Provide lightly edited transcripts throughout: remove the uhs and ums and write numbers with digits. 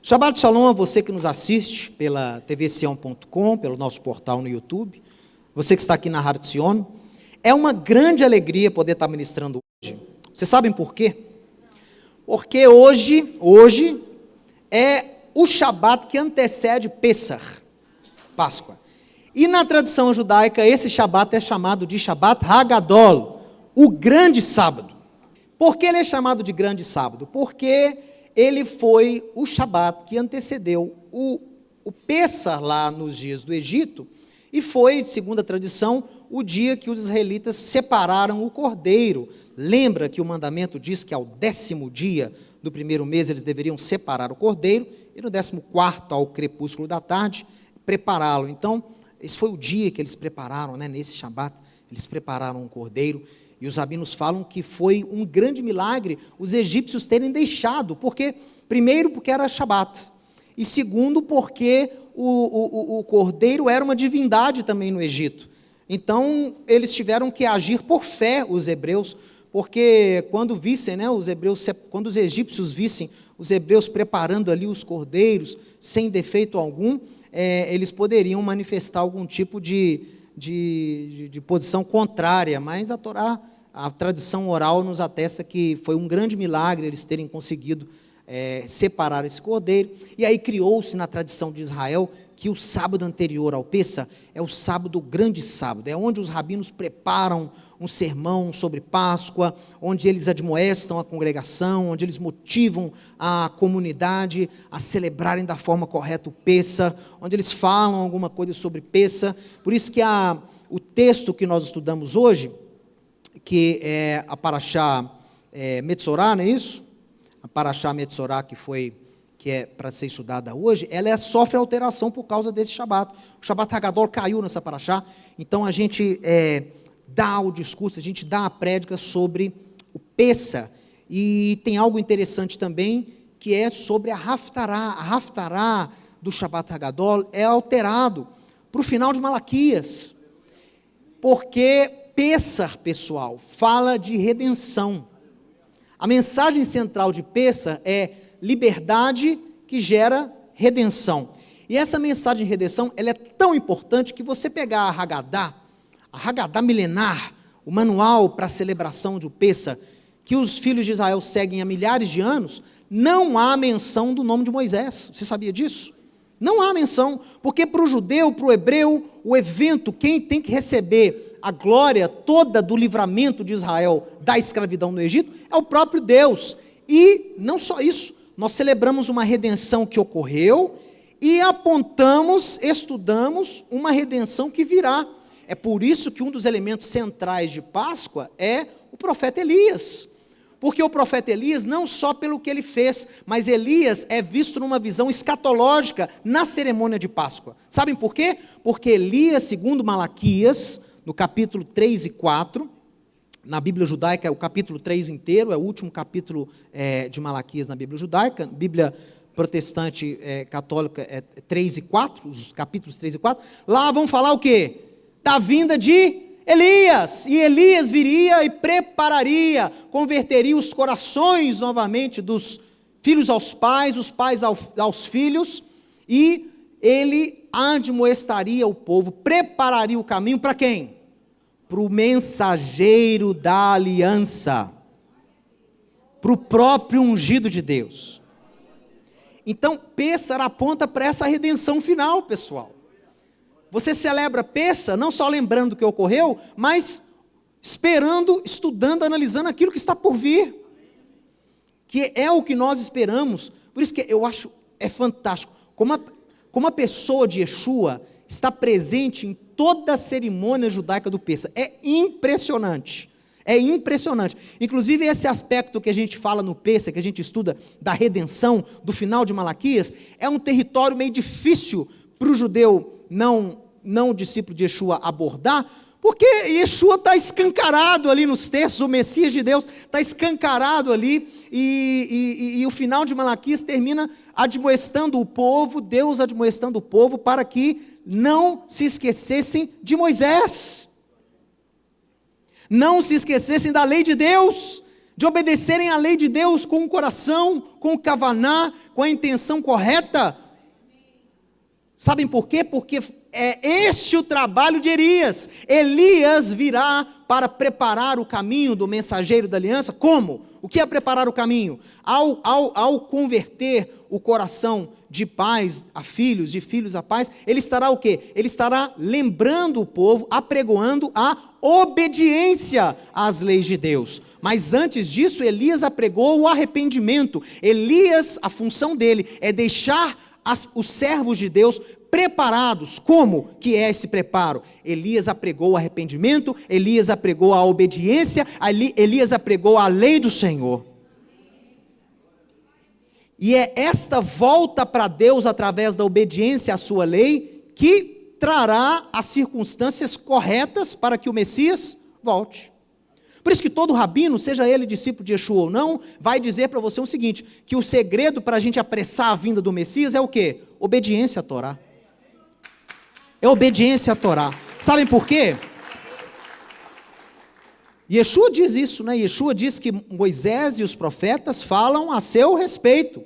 Shabbat Shalom a você que nos assiste pela tvsion.com, pelo nosso portal no YouTube, você que está aqui na Har Tzion. É uma grande alegria poder estar ministrando hoje. Vocês sabem por quê? Porque hoje é o Shabat que antecede Pesach, Páscoa. E na tradição judaica, esse Shabat é chamado de Shabat Hagadol, o grande sábado. Por que ele é chamado de grande sábado? Porque ele foi o Shabat que antecedeu o Pesach lá nos dias do Egito, e foi, segundo a tradição, o dia que os israelitas separaram o cordeiro. Lembra que o mandamento diz que ao 10º dia do primeiro mês eles deveriam separar o cordeiro, e no 14º, ao crepúsculo da tarde, prepará-lo. Então, esse foi o dia que eles prepararam, nesse Shabat, eles prepararam o cordeiro. E os rabinos falam que foi um grande milagre os egípcios terem deixado, primeiro porque era Shabat, e segundo porque o cordeiro era uma divindade também no Egito. Então eles tiveram que agir por fé, os hebreus, porque quando vissem, quando os egípcios vissem os hebreus preparando ali os cordeiros, sem defeito algum, eles poderiam manifestar algum tipo de posição contrária, mas a Torá, a tradição oral nos atesta que foi um grande milagre eles terem conseguido separar esse cordeiro. E aí criou-se na tradição de Israel que o sábado anterior ao Pesach é o sábado, o grande sábado, é onde os rabinos preparam um sermão sobre Páscoa, onde eles admoestam a congregação, onde eles motivam a comunidade a celebrarem da forma correta o Pesach, onde eles falam alguma coisa sobre Pesach. Por isso que o texto que nós estudamos hoje, que é a Parashá Metzorá, não é isso? A Parashá Metzorá que é para ser estudada hoje, ela sofre alteração por causa desse Shabat. O Shabat Hagadol caiu nessa Parashá, então a gente dá o discurso, a gente dá a prédica sobre o Pesach, e tem algo interessante também, que é sobre a Haftará. A Haftará do Shabat Hagadol é alterado para o final de Malaquias, porque Pesach, pessoal, fala de redenção. A mensagem central de Pesach é liberdade que gera redenção. E essa mensagem de redenção, ela é tão importante que você pegar a Haggadah milenar, o manual para a celebração do Pesach, que os filhos de Israel seguem há milhares de anos, não há menção do nome de Moisés. Você sabia disso? Não há menção, porque para o judeu, para o hebreu, o evento, quem tem que receber a glória toda do livramento de Israel da escravidão no Egito, é o próprio Deus. E não só isso, nós celebramos uma redenção que ocorreu e apontamos, estudamos uma redenção que virá. É por isso que um dos elementos centrais de Páscoa é o profeta Elias. Porque o profeta Elias, não só pelo que ele fez, mas Elias é visto numa visão escatológica na cerimônia de Páscoa. Sabem por quê? Porque Elias, segundo Malaquias, no capítulo 3 e 4, na Bíblia judaica é o capítulo 3 inteiro, é o último capítulo de Malaquias na Bíblia judaica, Bíblia protestante católica é 3 e 4, os capítulos 3 e 4, lá vão falar o quê? Da vinda de Elias, e Elias viria e prepararia, converteria os corações novamente dos filhos aos pais, os pais aos filhos, e ele admoestaria o povo, prepararia o caminho para quem? Para o mensageiro da aliança, para o próprio ungido de Deus. Então, Pesach aponta para essa redenção final, pessoal. Você celebra Pesach não só lembrando do que ocorreu, mas esperando, estudando, analisando aquilo que está por vir, que é o que nós esperamos. Por isso que eu acho fantástico, como a pessoa de Yeshua está presente em toda a cerimônia judaica do Pesach. É impressionante. É impressionante. Inclusive, esse aspecto que a gente fala no Pesach, que a gente estuda da redenção, do final de Malaquias, é um território meio difícil para o judeu não discípulo de Yeshua abordar, Porque Yeshua está escancarado ali nos textos, o Messias de Deus está escancarado ali, e o final de Malaquias termina admoestando o povo, Deus admoestando o povo, para que não se esquecessem de Moisés, não se esquecessem da lei de Deus, de obedecerem à lei de Deus com o coração, com o kavaná, com a intenção correta. Sabem por quê? Porque é este o trabalho de Elias. Elias virá para preparar o caminho do mensageiro da aliança. Como? O que é preparar o caminho? Ao converter o coração de pais a filhos, de filhos a pais, ele estará o quê? Ele estará lembrando o povo, apregoando a obediência às leis de Deus. Mas antes disso, Elias apregou o arrependimento. Elias, a função dele é deixar os servos de Deus preparados. Como que é esse preparo? Elias apregou o arrependimento, Elias apregou a obediência, Elias apregou a lei do Senhor. E é esta volta para Deus através da obediência à sua lei que trará as circunstâncias corretas para que o Messias volte. Por isso que todo rabino, seja ele discípulo de Yeshua ou não, vai dizer para você o seguinte, que o segredo para a gente apressar a vinda do Messias é o quê? Obediência à Torá. É obediência à Torá. Sabem por quê? Yeshua diz isso, né? Yeshua diz que Moisés e os profetas falam a seu respeito.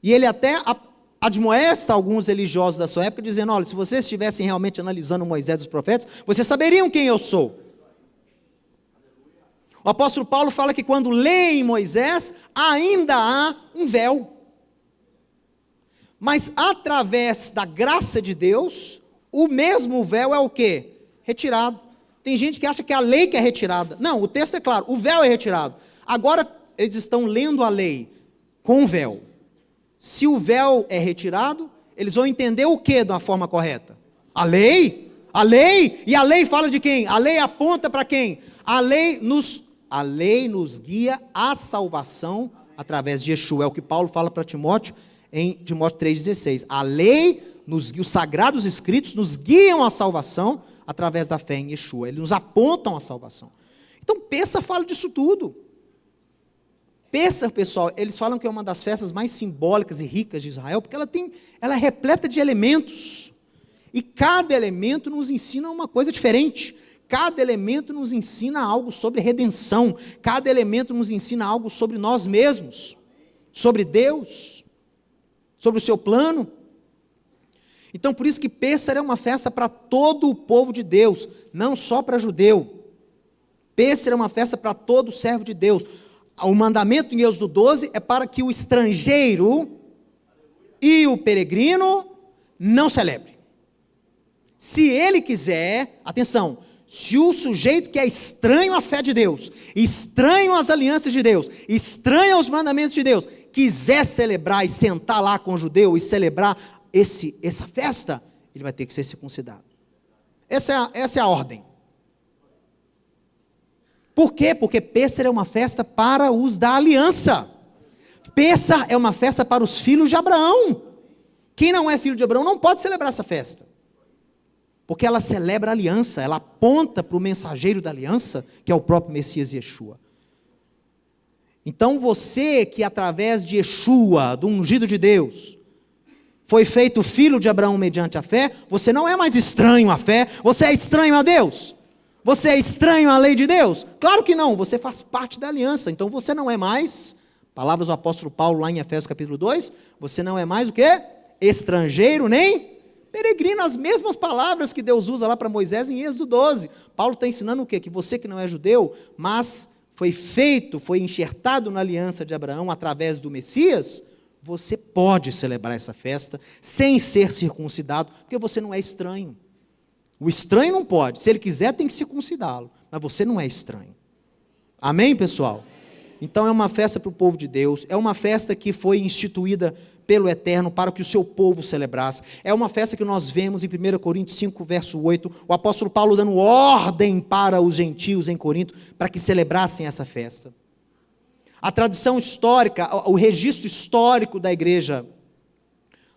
E ele até admoesta alguns religiosos da sua época, dizendo, olha, se vocês estivessem realmente analisando Moisés e os profetas, vocês saberiam quem eu sou. O apóstolo Paulo fala que quando leem Moisés, ainda há um véu. Mas através da graça de Deus, o mesmo véu é o quê? Retirado. Tem gente que acha que é a lei que é retirada. Não, o texto é claro, o véu é retirado. Agora eles estão lendo a lei com o véu. Se o véu é retirado, eles vão entender o que de uma forma correta? A lei? A lei? E a lei fala de quem? A lei aponta para quem? A lei nos guia à salvação através de Yeshua. É o que Paulo fala para Timóteo em Timóteo 3,16. A lei, os sagrados escritos nos guiam à salvação através da fé em Yeshua. Eles nos apontam à salvação. Então, Pêssar fala disso tudo. Pêssar, pessoal, eles falam que é uma das festas mais simbólicas e ricas de Israel, porque ela é repleta de elementos. E cada elemento nos ensina uma coisa diferente. Cada elemento nos ensina algo sobre redenção. Cada elemento nos ensina algo sobre nós mesmos, sobre Deus, sobre o seu plano. Então, por isso que Pêssar é uma festa para todo o povo de Deus, não só para judeu. Pêssar é uma festa para todo servo de Deus. O mandamento em Êxodo 12 é para que o estrangeiro e o peregrino não celebrem. Se ele quiser, atenção, se o sujeito que é estranho à fé de Deus, estranho às alianças de Deus, estranho aos mandamentos de Deus, quiser celebrar e sentar lá com o judeu e celebrar essa festa, ele vai ter que ser circuncidado. Essa é a ordem. Por quê? Porque Pêssar é uma festa para os da aliança. Pêssar é uma festa para os filhos de Abraão. Quem não é filho de Abraão não pode celebrar essa festa. Porque ela celebra a aliança, ela aponta para o mensageiro da aliança, que é o próprio Messias Yeshua. Então você que através de Yeshua, do ungido de Deus, foi feito filho de Abraão mediante a fé, você não é mais estranho à fé, você é estranho a Deus. Você é estranho à lei de Deus? Claro que não, você faz parte da aliança, então você não é mais, palavras do apóstolo Paulo lá em Efésios capítulo 2, você não é mais o quê? Estrangeiro nem peregrino, as mesmas palavras que Deus usa lá para Moisés em Êxodo 12. Paulo está ensinando o quê? Que você que não é judeu, mas foi enxertado na aliança de Abraão através do Messias, você pode celebrar essa festa sem ser circuncidado, porque você não é estranho. O estranho não pode, se ele quiser tem que circuncidá-lo, mas você não é estranho. Amém, pessoal? Então é uma festa para o povo de Deus, é uma festa que foi instituída pelo Eterno para que o seu povo celebrasse. É uma festa que nós vemos em 1 Coríntios 5, verso 8, o apóstolo Paulo dando ordem para os gentios em Corinto, para que celebrassem essa festa. A tradição histórica, o registro histórico da igreja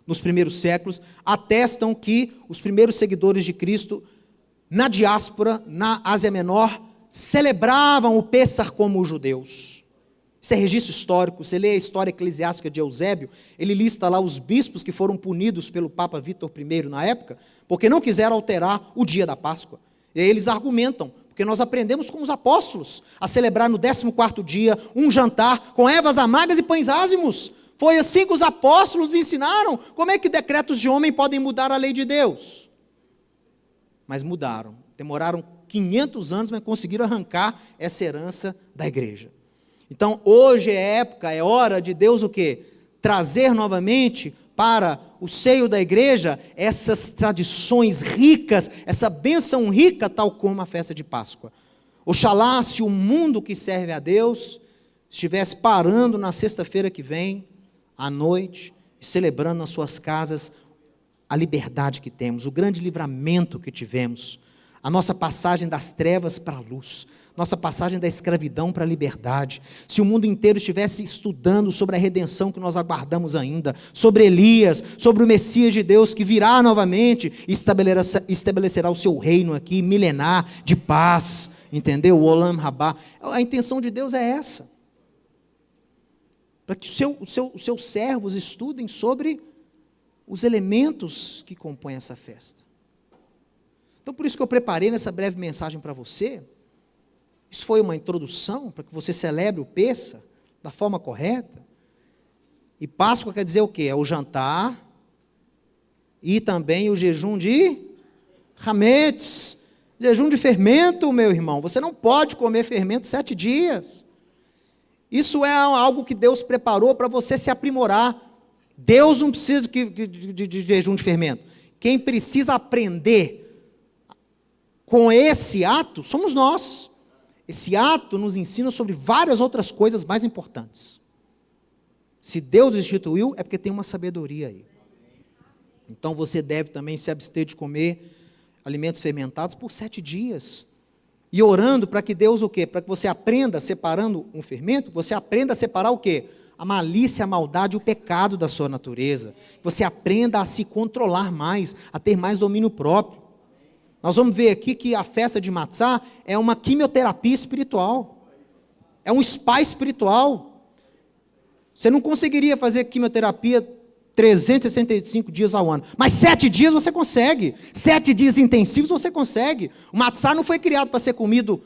nos primeiros séculos, atestam que os primeiros seguidores de Cristo na diáspora, na Ásia Menor, celebravam o Pêssar como os judeus. Isso é registro histórico. Você lê a história eclesiástica de Eusébio, ele lista lá os bispos que foram punidos pelo Papa Vítor I na época, porque não quiseram alterar o dia da Páscoa. E aí eles argumentam, porque nós aprendemos com os apóstolos a celebrar no 14º dia um jantar com ervas amargas e pães ázimos. Foi assim que os apóstolos ensinaram. Como é que decretos de homem podem mudar a lei de Deus? Mas mudaram. Demoraram 500 anos, mas conseguiram arrancar essa herança da igreja. Então, hoje é época, é hora de Deus o quê? Trazer novamente para o seio da igreja essas tradições ricas, essa bênção rica, tal como a festa de Páscoa. Oxalá se o mundo que serve a Deus estivesse parando na sexta-feira que vem, à noite, e celebrando nas suas casas a liberdade que temos, o grande livramento que tivemos, a nossa passagem das trevas para a luz, nossa passagem da escravidão para a liberdade. Se o mundo inteiro estivesse estudando sobre a redenção que nós aguardamos ainda, sobre Elias, sobre o Messias de Deus que virá novamente e estabelecerá o seu reino aqui, milenar, de paz, entendeu? O Olam Rabá. A intenção de Deus é essa. Para que os seus servos estudem sobre os elementos que compõem essa festa. Então, por isso que eu preparei nessa breve mensagem para você. Isso foi uma introdução para que você celebre o Pêssar da forma correta. E Páscoa quer dizer o quê? É o jantar e também o jejum de hametz, jejum de fermento, meu irmão. Você não pode comer fermento 7 dias. Isso é algo que Deus preparou para você se aprimorar. Deus não precisa de jejum de fermento. Quem precisa aprender com esse ato, somos nós. Esse ato nos ensina sobre várias outras coisas mais importantes. Se Deus instituiu, é porque tem uma sabedoria aí. Então você deve também se abster de comer alimentos fermentados por 7 dias. E orando para que Deus o quê? Para que você aprenda, separando um fermento, você aprenda a separar o quê? A malícia, a maldade e o pecado da sua natureza. Você aprenda a se controlar mais, a ter mais domínio próprio. Nós vamos ver aqui que a festa de Matzá é uma quimioterapia espiritual. É um spa espiritual. Você não conseguiria fazer quimioterapia 365 dias ao ano. Mas 7 dias você consegue. 7 dias intensivos você consegue. O Matzá não foi criado para ser comido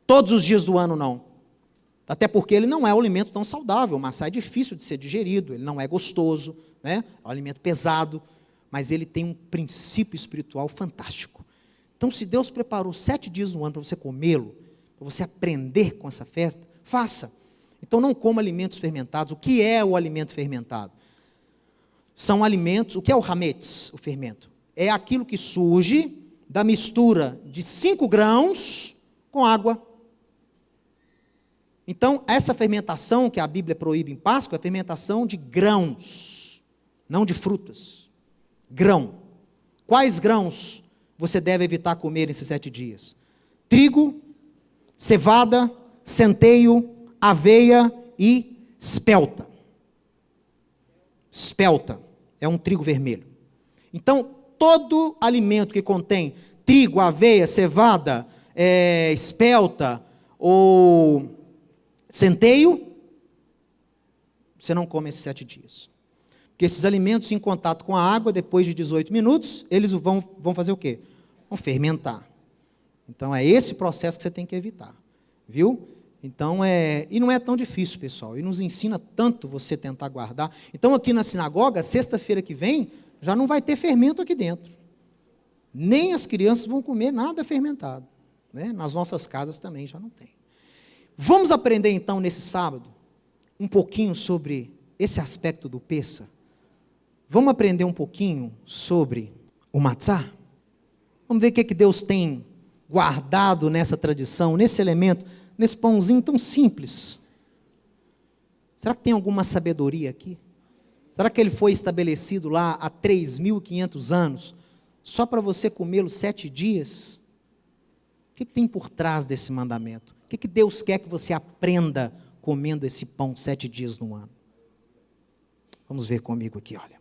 todos os dias do ano, não. Até porque ele não é um alimento tão saudável. O maçã é difícil de ser digerido, ele não é gostoso, né? É um alimento pesado, mas ele tem um princípio espiritual fantástico. Então, se Deus preparou 7 dias no ano para você comê-lo, para você aprender com essa festa, faça. Então, não coma alimentos fermentados. O que é o alimento fermentado? São alimentos, o que é o hametz, o fermento? É aquilo que surge da mistura de 5 grãos com água. Então, essa fermentação que a Bíblia proíbe em Páscoa é fermentação de grãos, não de frutas. Grão. Quais grãos você deve evitar comer nesses 7 dias? Trigo, cevada, centeio, aveia e espelta. Espelta é um trigo vermelho. Então, todo alimento que contém trigo, aveia, cevada, espelta ou centeio, você não come esses 7 dias. Porque esses alimentos em contato com a água, depois de 18 minutos, eles vão fazer o quê? Vão fermentar. Então, é esse processo que você tem que evitar. Viu? Então, e não é tão difícil, pessoal. E nos ensina tanto você tentar guardar. Então, aqui na sinagoga, sexta-feira que vem, já não vai ter fermento aqui dentro. Nem as crianças vão comer nada fermentado. Né? Nas nossas casas também já não tem. Vamos aprender, então, nesse sábado, um pouquinho sobre esse aspecto do Pêssar. Vamos aprender um pouquinho sobre o matzá? Vamos ver o que Deus tem guardado nessa tradição, nesse elemento, nesse pãozinho tão simples. Será que tem alguma sabedoria aqui? Será que ele foi estabelecido lá há 3.500 anos, só para você comê-lo 7 dias? O que tem por trás desse mandamento? O que Deus quer que você aprenda comendo esse pão 7 dias no ano? Vamos ver comigo aqui, olha.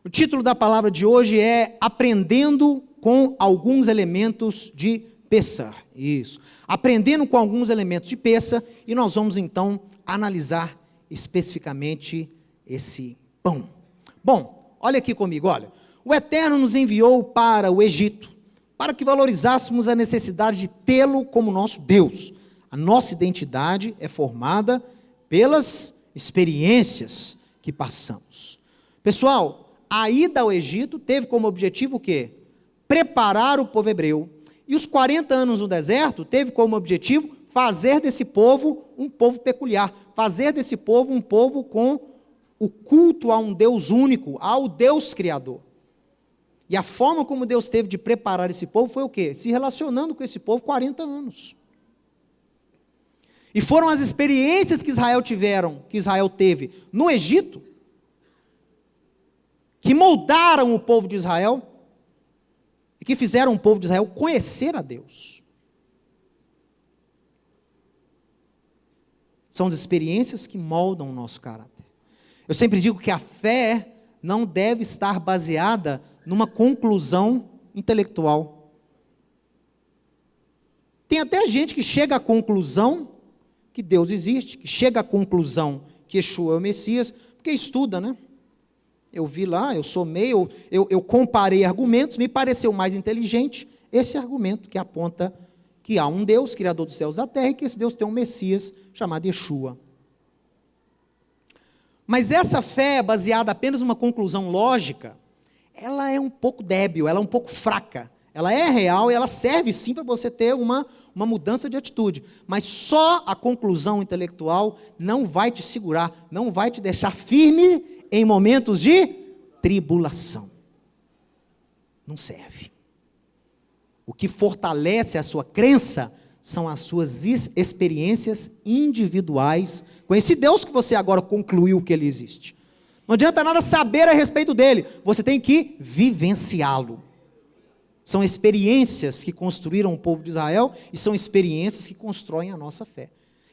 O título da palavra de hoje é Aprendendo com alguns elementos de Pessah. Isso. Aprendendo com alguns elementos de Pessah, e nós vamos então analisar especificamente esse pão. Bom, olha aqui comigo, olha. O Eterno nos enviou para o Egito, para que valorizássemos a necessidade de tê-lo como nosso Deus. A nossa identidade é formada pelas experiências que passamos. Pessoal, a ida ao Egito teve como objetivo o quê? Preparar o povo hebreu. E os 40 anos no deserto teve como objetivo fazer desse povo um povo peculiar, fazer desse povo um povo com o culto a um Deus único, ao Deus Criador. E a forma como Deus teve de preparar esse povo foi o quê? Se relacionando com esse povo 40 anos. E foram as experiências que Israel teve no Egito, que moldaram o povo de Israel, e que fizeram o povo de Israel conhecer a Deus. São as experiências que moldam o nosso caráter. Eu sempre digo que a fé não deve estar baseada numa conclusão intelectual. Tem até gente que chega à conclusão que Deus existe, que chega à conclusão que Yeshua é o Messias, porque estuda, né? Eu vi lá, eu somei, eu comparei argumentos, me pareceu mais inteligente esse argumento que aponta que há um Deus, Criador dos céus e da terra, e que esse Deus tem um Messias chamado Yeshua. Mas essa fé, baseada apenas numa conclusão lógica, ela é um pouco débil, ela é um pouco fraca. Ela é real e ela serve sim para você ter uma mudança de atitude. Mas só a conclusão intelectual não vai te segurar, não vai te deixar firme em momentos de tribulação. Não serve. O que fortalece a sua crença são as suas experiências individuais com esse Deus que você agora concluiu que ele existe. Não adianta nada saber a respeito dele, você tem que vivenciá-lo. São experiências que construíram o povo de Israel e são experiências que constroem a nossa fé.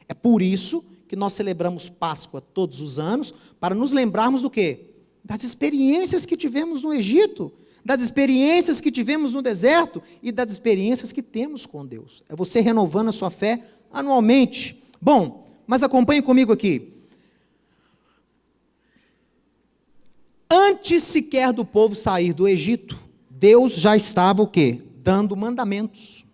É por isso que nós celebramos Páscoa todos os anos, para nos lembrarmos do quê? Das experiências que tivemos no Egito, das experiências que tivemos no deserto e das experiências que temos com Deus. É você renovando a sua fé anualmente. Bom, mas acompanhe comigo aqui. Antes sequer do povo sair do Egito, Deus já estava o quê? Dando mandamentos.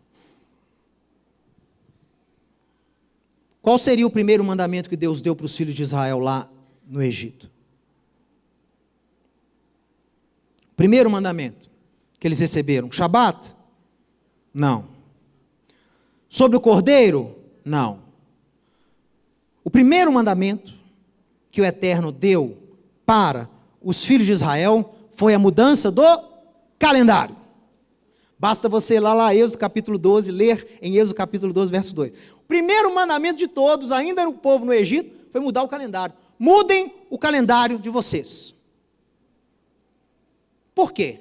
Qual seria o primeiro mandamento que Deus deu para os filhos de Israel lá no Egito? O primeiro mandamento que eles receberam, Shabat? Não. Sobre o cordeiro? Não. O primeiro mandamento que o Eterno deu para os filhos de Israel foi a mudança do calendário. Basta você ir lá Êxodo capítulo 12, ler em Êxodo capítulo 12, verso 2. O primeiro mandamento de todos, ainda no povo no Egito, foi mudar o calendário. Mudem o calendário de vocês. Por quê?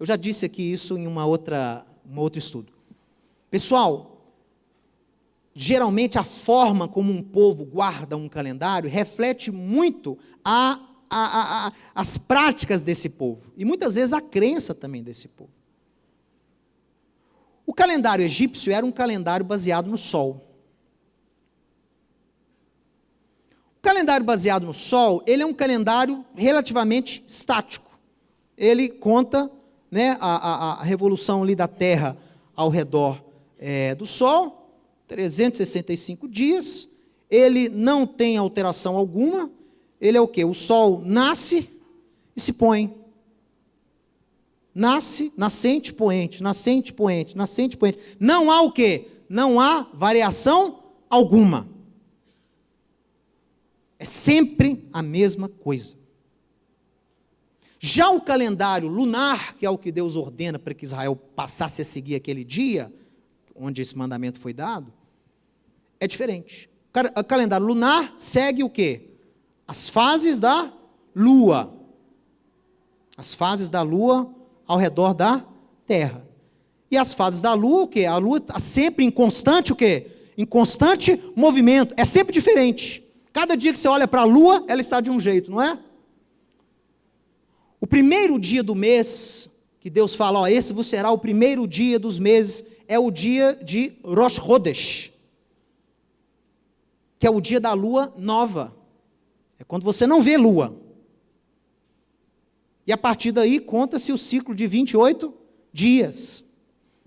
Eu já disse aqui isso em um outro estudo. Pessoal, geralmente a forma como um povo guarda um calendário reflete muito as práticas desse povo, e muitas vezes a crença também desse povo. O calendário egípcio era um calendário baseado no sol. O calendário baseado no sol, ele é um calendário relativamente estático. Ele conta, né, a revolução ali da Terra ao redor do Sol, 365 dias, ele não tem alteração alguma. Ele é o quê? O sol nasce e se põe. Nasce, nascente, poente, nascente, poente, nascente, poente. Não há o quê? Não há variação alguma. É sempre a mesma coisa. Já o calendário lunar, que é o que Deus ordena para que Israel passasse a seguir aquele dia, onde esse mandamento foi dado, é diferente. O calendário lunar segue o quê? As fases da lua. As fases da lua ao redor da terra. E as fases da lua, o quê? A lua está sempre em constante o quê? Em constante movimento. É sempre diferente. Cada dia que você olha para a lua, ela está de um jeito, não é? primeiro dia do mês, que Deus fala, ó, esse será o primeiro dia dos meses, é o dia de Rosh Chodesh, que é o dia da lua nova. É quando você não vê lua. E a partir daí, conta-se o ciclo de 28 dias.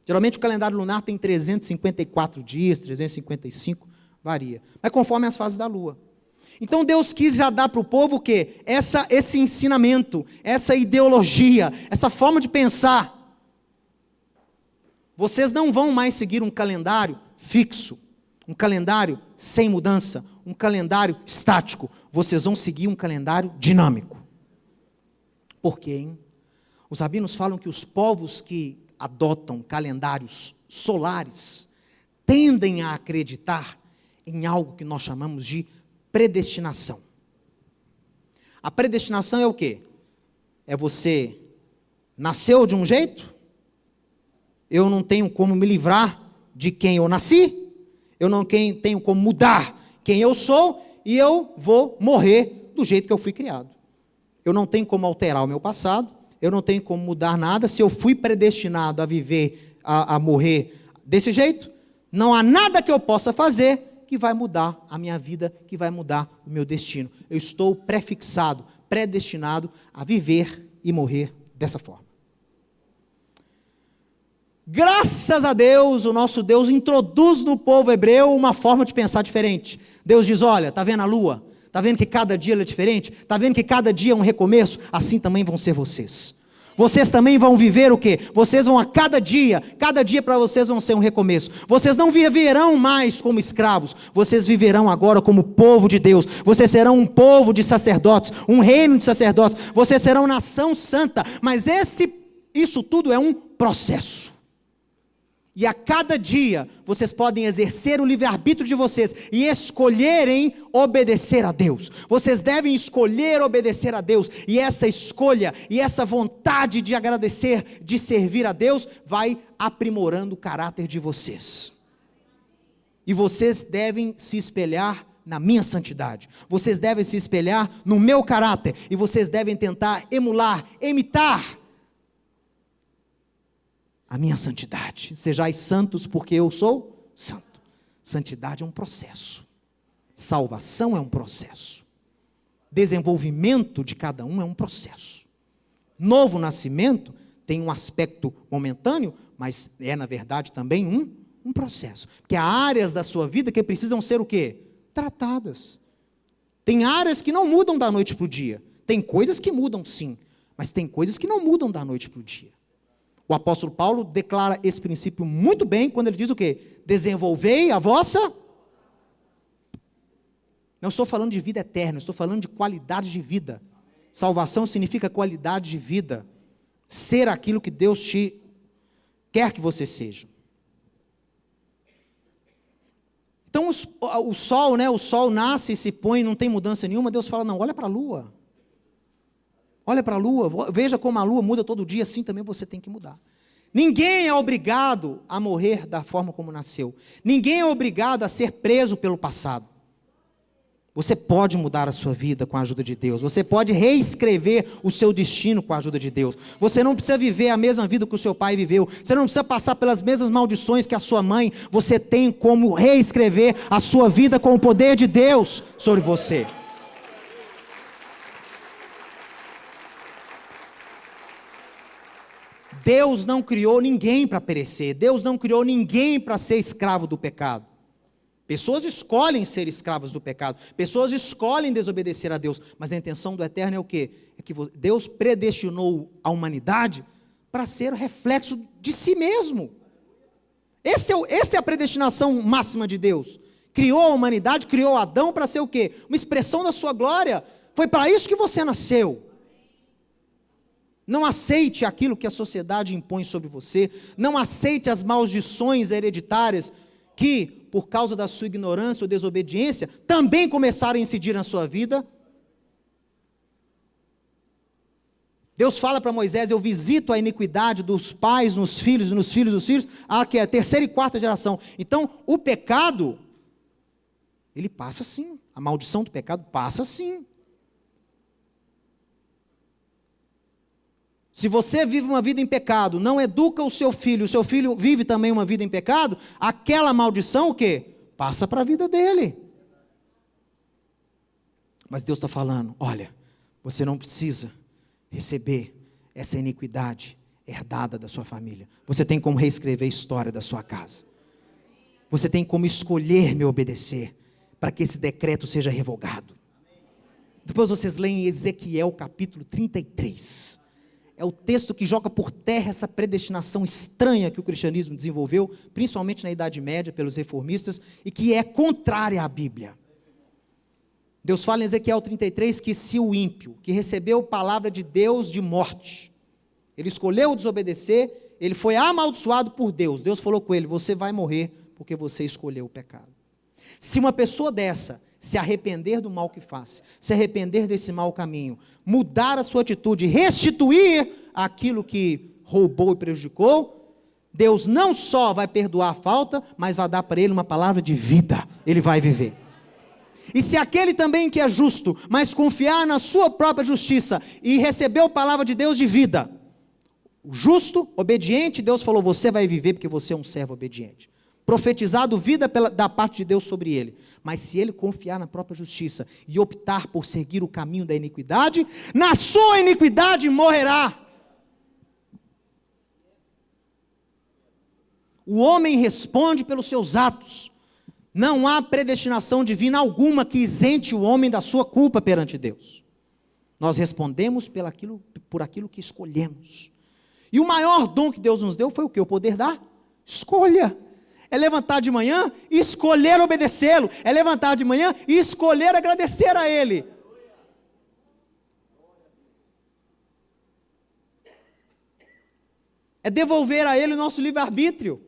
Geralmente o calendário lunar tem 354 dias, 355, varia. Mas conforme as fases da lua. Então Deus quis já dar para o povo o quê? Esse ensinamento, essa ideologia, essa forma de pensar. Vocês não vão mais seguir um calendário fixo, um calendário sem mudança, um calendário estático. Vocês vão seguir um calendário dinâmico. Por quê, hein? Os rabinos falam que os povos que adotam calendários solares tendem a acreditar em algo que nós chamamos de predestinação. A predestinação é o quê? É você nasceu de um jeito, eu não tenho como me livrar de quem eu nasci, eu não tenho como mudar quem eu sou, e eu vou morrer do jeito que eu fui criado. Eu não tenho como alterar o meu passado, eu não tenho como mudar nada. Se eu fui predestinado a viver, a morrer desse jeito, não há nada que eu possa fazer que vai mudar a minha vida, que vai mudar o meu destino. Eu estou prefixado, predestinado a viver e morrer dessa forma. Graças a Deus, o nosso Deus introduz no povo hebreu uma forma de pensar diferente. Deus diz, olha, está vendo a lua? Está vendo que cada dia ela é diferente? Está vendo que cada dia é um recomeço? Assim também vão ser vocês. Vocês também vão viver o quê? Vocês vão a cada dia para vocês vão ser um recomeço. Vocês não viverão mais como escravos, vocês viverão agora como povo de Deus. Vocês serão um povo de sacerdotes, um reino de sacerdotes. Vocês serão nação santa, mas isso tudo é um processo. E a cada dia, vocês podem exercer o livre-arbítrio de vocês e escolherem obedecer a Deus. Vocês devem escolher obedecer a Deus. E essa escolha e essa vontade de agradecer, de servir a Deus, vai aprimorando o caráter de vocês. E vocês devem se espelhar na minha santidade. Vocês devem se espelhar no meu caráter. E vocês devem tentar emular, imitar a minha santidade. Sejais santos porque eu sou santo. Santidade é um processo. Salvação é um processo. Desenvolvimento de cada um é um processo. Novo nascimento tem um aspecto momentâneo, mas é na verdade também um processo. Porque há áreas da sua vida que precisam ser o quê? Tratadas. Tem áreas que não mudam da noite para o dia. Tem coisas que mudam sim, mas tem coisas que não mudam da noite para o dia. O apóstolo Paulo declara esse princípio muito bem quando ele diz o quê? Desenvolvei a vossa... Não estou falando de vida eterna, estou falando de qualidade de vida. Salvação significa qualidade de vida. Ser aquilo que Deus quer que você seja. Então o sol, né? O sol nasce e se põe, não tem mudança nenhuma. Deus fala, não, olha para a lua. Olha para a lua, veja como a lua muda todo dia, assim também você tem que mudar. Ninguém é obrigado a morrer da forma como nasceu. Ninguém é obrigado a ser preso pelo passado. Você pode mudar a sua vida com a ajuda de Deus. Você pode reescrever o seu destino com a ajuda de Deus. Você não precisa viver a mesma vida que o seu pai viveu. Você não precisa passar pelas mesmas maldições que a sua mãe. Você tem como reescrever a sua vida com o poder de Deus sobre você. Deus não criou ninguém para perecer. Deus não criou ninguém para ser escravo do pecado. Pessoas escolhem ser escravas do pecado. Pessoas escolhem desobedecer a Deus. Mas a intenção do Eterno é o quê? É que Deus predestinou a humanidade para ser reflexo de si mesmo. Essa é a predestinação máxima de Deus. Criou a humanidade, criou Adão para ser o quê? Uma expressão da sua glória. Foi para isso que você nasceu. Não aceite aquilo que a sociedade impõe sobre você. Não aceite as maldições hereditárias que, por causa da sua ignorância ou desobediência, também começaram a incidir na sua vida. Deus fala para Moisés, eu visito a iniquidade dos pais nos filhos e nos filhos dos filhos, que é a terceira e quarta geração. Então, o pecado, ele passa sim. A maldição do pecado passa sim. Se você vive uma vida em pecado, não educa o seu filho vive também uma vida em pecado, aquela maldição o quê? Passa para a vida dele. Mas Deus está falando, olha, você não precisa receber essa iniquidade herdada da sua família. Você tem como reescrever a história da sua casa. Você tem como escolher me obedecer, para que esse decreto seja revogado. Depois vocês leem Ezequiel capítulo 33. É o texto que joga por terra essa predestinação estranha que o cristianismo desenvolveu, principalmente na Idade Média, pelos reformistas, e que é contrária à Bíblia. Deus fala em Ezequiel 33 que se o ímpio, que recebeu palavra de Deus de morte, ele escolheu desobedecer, ele foi amaldiçoado por Deus. Deus falou com ele, você vai morrer porque você escolheu o pecado. Se uma pessoa dessa se arrepender do mal que faz, se arrepender desse mau caminho, mudar a sua atitude, restituir aquilo que roubou e prejudicou, Deus não só vai perdoar a falta, mas vai dar para ele uma palavra de vida, ele vai viver. E se aquele também que é justo, mas confiar na sua própria justiça, e recebeu a palavra de Deus de vida, o justo, obediente, Deus falou, você vai viver porque você é um servo obediente. Profetizado vida da parte de Deus sobre ele. Mas se ele confiar na própria justiça e optar por seguir o caminho da iniquidade, na sua iniquidade morrerá. O homem responde pelos seus atos. Não há predestinação divina alguma que isente o homem da sua culpa perante Deus. Nós respondemos por aquilo que escolhemos. E o maior dom que Deus nos deu foi o quê? O poder da escolha. É levantar de manhã e escolher obedecê-lo. É levantar de manhã e escolher agradecer a Ele. É devolver a Ele o nosso livre-arbítrio.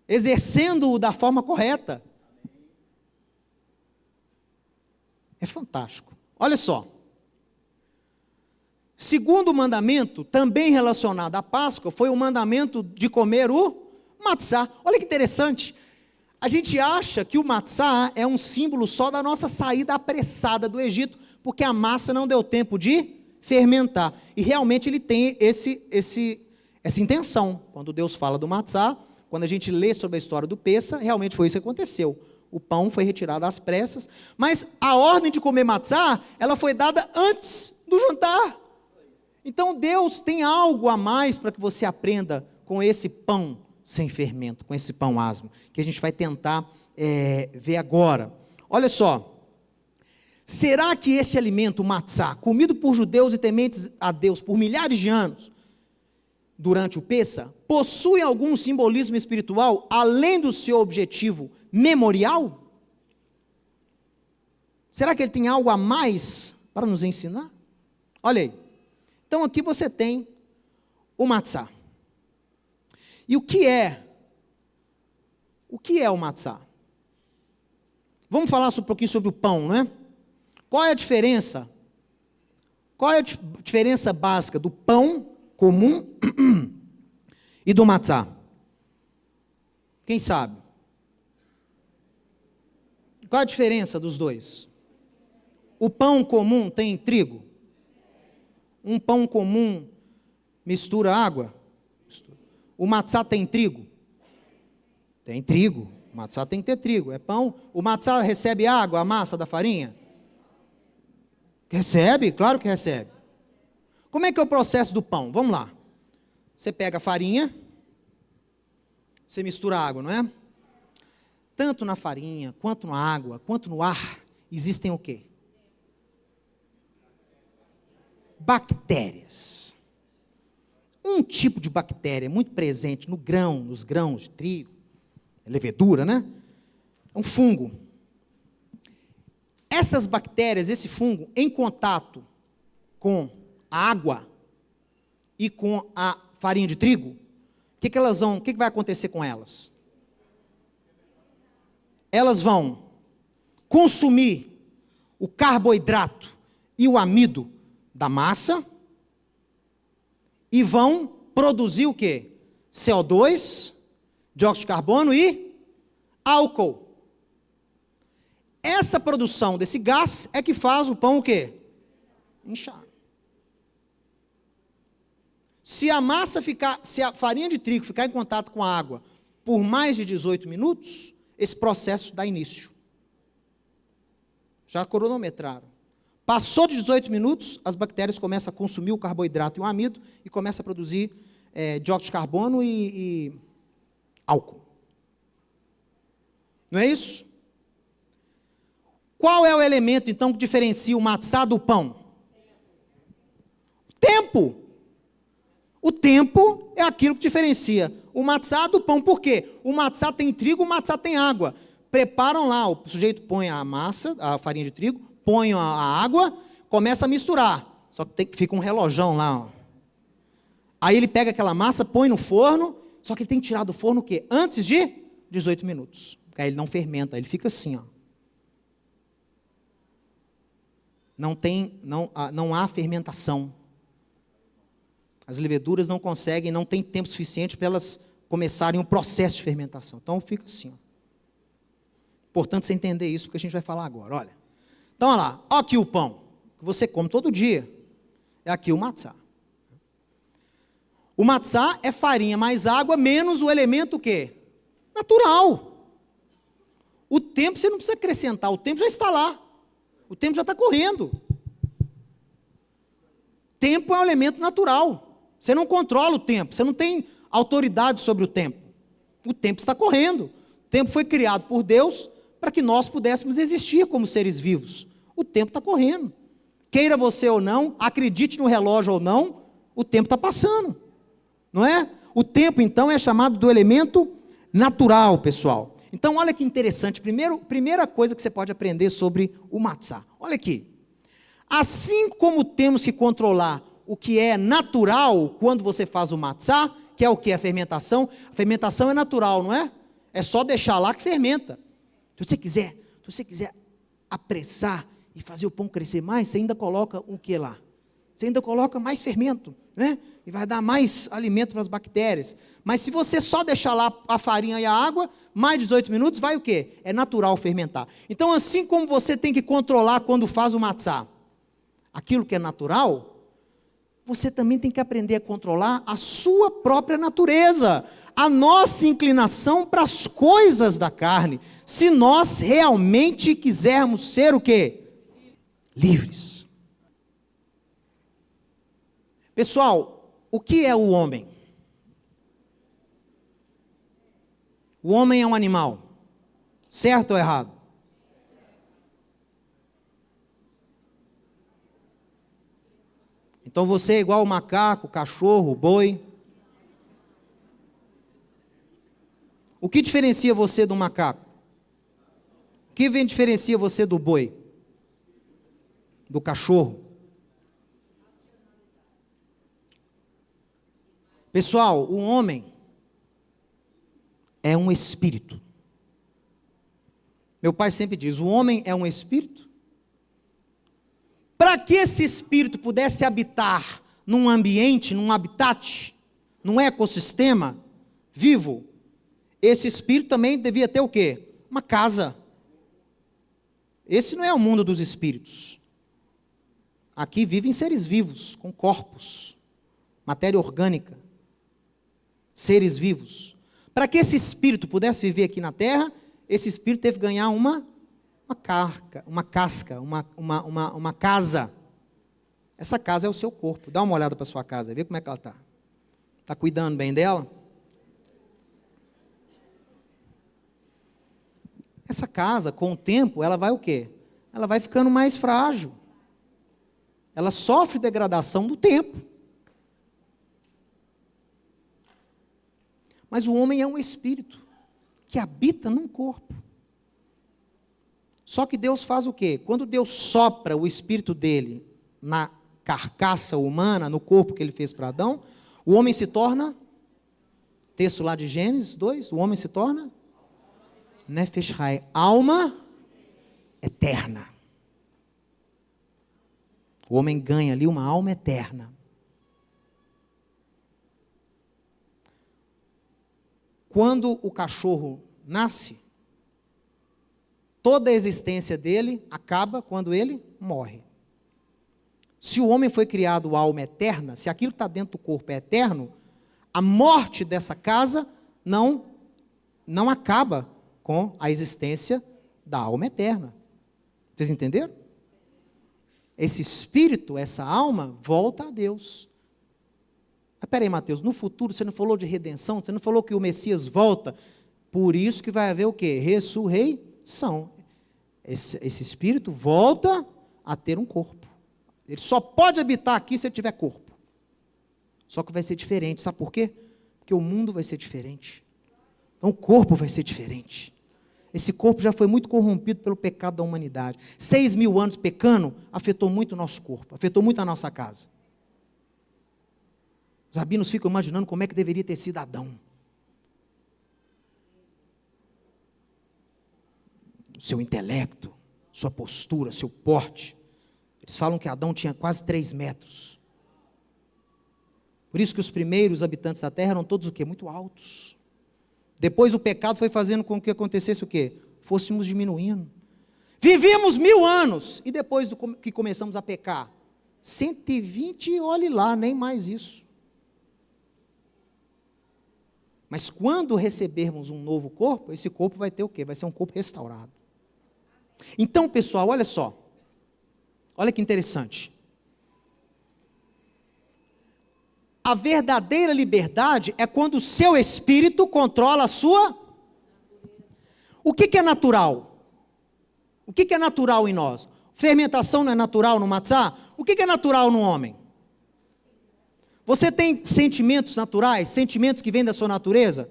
Exercendo-o da forma correta. É fantástico. Olha só. Segundo mandamento, também relacionado à Páscoa, foi o mandamento de comer o matzá. Olha que interessante. A gente acha que o matzá é um símbolo só da nossa saída apressada do Egito, porque a massa não deu tempo de fermentar. E realmente ele tem essa intenção. Quando Deus fala do matzá, quando a gente lê sobre a história do Pêssah, realmente foi isso que aconteceu. O pão foi retirado às pressas, mas a ordem de comer matzá, ela foi dada antes do jantar. Então Deus tem algo a mais para que você aprenda com esse pão sem fermento, com esse pão asmo, que a gente vai tentar ver agora. Olha só, será que esse alimento, o matzá, comido por judeus e tementes a Deus por milhares de anos, durante o Pêssah, possui algum simbolismo espiritual, além do seu objetivo memorial? Será que ele tem algo a mais para nos ensinar? Olha aí. Então aqui você tem o matzá. E o que é o matzá? Vamos falar um pouquinho sobre o pão, não é? Qual é a diferença? Qual é a diferença básica do pão comum e do matzá? Quem sabe? Qual é a diferença dos dois? O pão comum tem trigo? Um pão comum mistura água? O matzá tem trigo? Tem trigo. O matzá tem que ter trigo. É pão. O matzá recebe água, a massa da farinha? Recebe? Claro que recebe. Como é que é o processo do pão? Vamos lá. Você pega a farinha, você mistura água, não é? Tanto na farinha, quanto na água, quanto no ar, existem o quê? Bactérias. Um tipo de bactéria muito presente no grão, nos grãos de trigo, levedura, né? É um fungo. Essas bactérias, esse fungo, em contato com a água e com a farinha de trigo, o que vai acontecer com elas? Elas vão consumir o carboidrato e o amido da massa e vão produzir o quê? CO2, dióxido de carbono e álcool. Essa produção desse gás é que faz o pão o quê? Inchar. Se a farinha de trigo ficar em contato com a água por mais de 18 minutos, esse processo dá início. Já cronometraram. Passou de 18 minutos, as bactérias começam a consumir o carboidrato e o amido e começam a produzir dióxido de carbono e álcool. Não é isso? Qual é o elemento, então, que diferencia o matzá do pão? Tempo. O tempo é aquilo que diferencia o matzá do pão. Por quê? O matzá tem trigo, o matzá tem água. Preparam lá, o sujeito põe a massa, a farinha de trigo, põe a água, começa a misturar. Só que fica um relojão lá. Ó. Aí ele pega aquela massa, põe no forno, só que ele tem que tirar do forno o quê? Antes de 18 minutos. Porque aí ele não fermenta, ele fica assim, ó. Não há fermentação. As leveduras não conseguem, não tem tempo suficiente para elas começarem um processo de fermentação. Então fica assim. Ó. Importante você entender isso, porque a gente vai falar agora. Olha. Então, olha lá. Olha aqui o pão, que você come todo dia. É aqui o matzá. O matzá é farinha mais água, menos o elemento o quê? Natural. O tempo você não precisa acrescentar, o tempo já está lá. O tempo já está correndo. Tempo é um elemento natural. Você não controla o tempo, você não tem autoridade sobre o tempo. O tempo está correndo. O tempo foi criado por Deus para que nós pudéssemos existir como seres vivos. O tempo está correndo. Queira você ou não, acredite no relógio ou não, o tempo está passando. Não é? O tempo, então, é chamado do elemento natural, pessoal. Então, olha que interessante. Primeira coisa que você pode aprender sobre o matzá. Olha aqui. Assim como temos que controlar o que é natural quando você faz o matzá, que é o que? A fermentação. A fermentação é natural, não é? É só deixar lá que fermenta. Se você quiser apressar e fazer o pão crescer mais, você ainda coloca o que lá? Você ainda coloca mais fermento, né? E vai dar mais alimento para as bactérias. Mas se você só deixar lá a farinha e a água, mais de 18 minutos, vai o quê? É natural fermentar. Então, assim como você tem que controlar quando faz o matzá, aquilo que é natural, você também tem que aprender a controlar a sua própria natureza, a nossa inclinação para as coisas da carne, se nós realmente quisermos ser o quê? Livres. Pessoal, o que é o homem? O homem é um animal, certo ou errado? Então você é igual o macaco, o cachorro, o boi. O que diferencia você do macaco? O que diferencia você do boi? Do cachorro? Pessoal, o homem é um espírito. Meu pai sempre diz, o homem é um espírito. Para que esse espírito pudesse habitar num ambiente, num habitat, num ecossistema vivo, esse espírito também devia ter o quê? Uma casa. Esse não é o mundo dos espíritos. Aqui vivem seres vivos, com corpos, matéria orgânica, seres vivos. Para que esse espírito pudesse viver aqui na terra, esse espírito teve que ganhar uma casca, uma casa. Essa casa é o seu corpo. Dá uma olhada para a sua casa, vê como é que ela está. Está cuidando bem dela? Essa casa, com o tempo, ela vai o quê? Ela vai ficando mais frágil. Ela sofre degradação do tempo. Mas o homem é um espírito que habita num corpo. Só que Deus faz o quê? Quando Deus sopra o espírito dele na carcaça humana, no corpo que ele fez para Adão, o homem se torna, texto lá de Gênesis 2, o homem se torna Nefesh Hai, alma eterna. O homem ganha ali uma alma eterna. Quando o cachorro nasce, toda a existência dele acaba quando ele morre. se o homem foi criado alma eterna, se aquilo que está dentro do corpo é eterno, a morte dessa casa não acaba com a existência da alma eterna. Vocês entenderam? Esse espírito, essa alma, volta a Deus. Mas peraí, Mateus, no futuro você não falou de redenção, você não falou que o Messias volta, por isso que vai haver o quê? Ressurreição. Esse espírito volta a ter um corpo. Ele só pode habitar aqui se ele tiver corpo. Só que vai ser diferente, sabe por quê? Porque o mundo vai ser diferente. Então o corpo vai ser diferente. Esse corpo já foi muito corrompido pelo pecado da humanidade. 6.000 anos pecando afetou muito o nosso corpo, afetou muito a nossa casa. Os rabinos ficam imaginando como é que deveria ter sido Adão. Seu intelecto, sua postura, seu porte. Eles falam que Adão tinha quase 3 metros. Por isso que os primeiros habitantes da terra eram todos o quê? Muito altos. Depois o pecado foi fazendo com que acontecesse o quê? Fôssemos diminuindo. Vivíamos 1000 anos, e depois que começamos a pecar, 120, olhe lá, nem mais isso. Mas quando recebermos um novo corpo, esse corpo vai ter o quê? Vai ser um corpo restaurado. Então, pessoal, olha só. Olha que interessante. A verdadeira liberdade é quando o seu espírito controla a sua... O que é natural? O que é natural em nós? Fermentação não é natural no matzá? O que é natural no homem? Você tem sentimentos naturais? Sentimentos que vêm da sua natureza?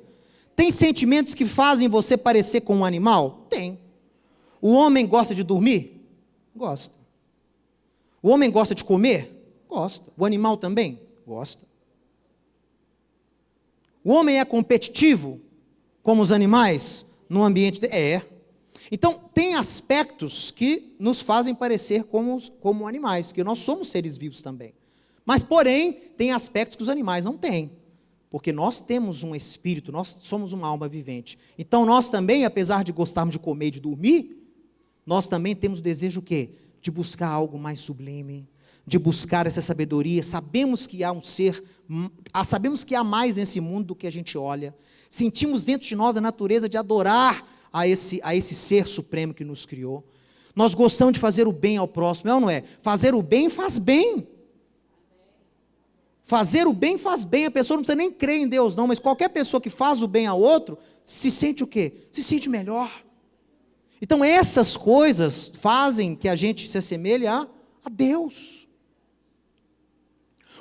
Tem sentimentos que fazem você parecer com um animal? Tem. O homem gosta de dormir? Gosta. O homem gosta de comer? Gosta. O animal também? Gosta. O homem é competitivo, como os animais, no ambiente... Então, tem aspectos que nos fazem parecer como animais, que nós somos seres vivos também. Mas, porém, tem aspectos que os animais não têm, porque nós temos um espírito, nós somos uma alma vivente. Então, nós também, apesar de gostarmos de comer e de dormir, nós também temos o desejo o quê? De buscar algo mais sublime, de buscar essa sabedoria. Sabemos que há um ser, sabemos que há mais nesse mundo do que a gente olha. Sentimos dentro de nós a natureza de adorar a esse ser supremo que nos criou. Nós gostamos de fazer o bem ao próximo, é ou não é? Fazer o bem faz bem. Fazer o bem faz bem, a pessoa não precisa nem crer em Deus não, mas qualquer pessoa que faz o bem ao outro, se sente o quê? Se sente melhor. Então essas coisas fazem que a gente se assemelhe a Deus.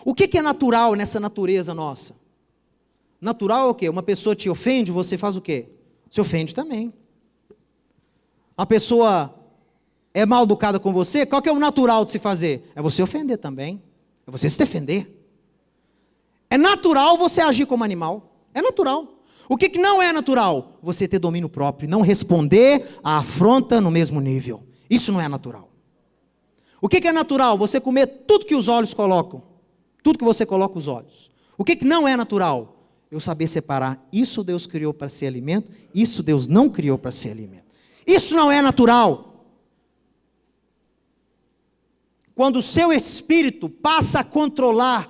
O que é natural nessa natureza nossa? Natural é o quê? Uma pessoa te ofende, você faz o quê? Se ofende também. A pessoa é mal educada com você, qual que é o natural de se fazer? É você ofender também, é você se defender. É natural você agir como animal, é natural. O que não é natural? Você ter domínio próprio, não responder à afronta no mesmo nível. Isso não é natural. O que é natural? Você comer tudo que os olhos colocam, tudo que você coloca os olhos. O que não é natural? Eu saber separar, isso Deus criou para ser alimento, isso Deus não criou para ser alimento. Isso não é natural. Quando o seu espírito passa a controlar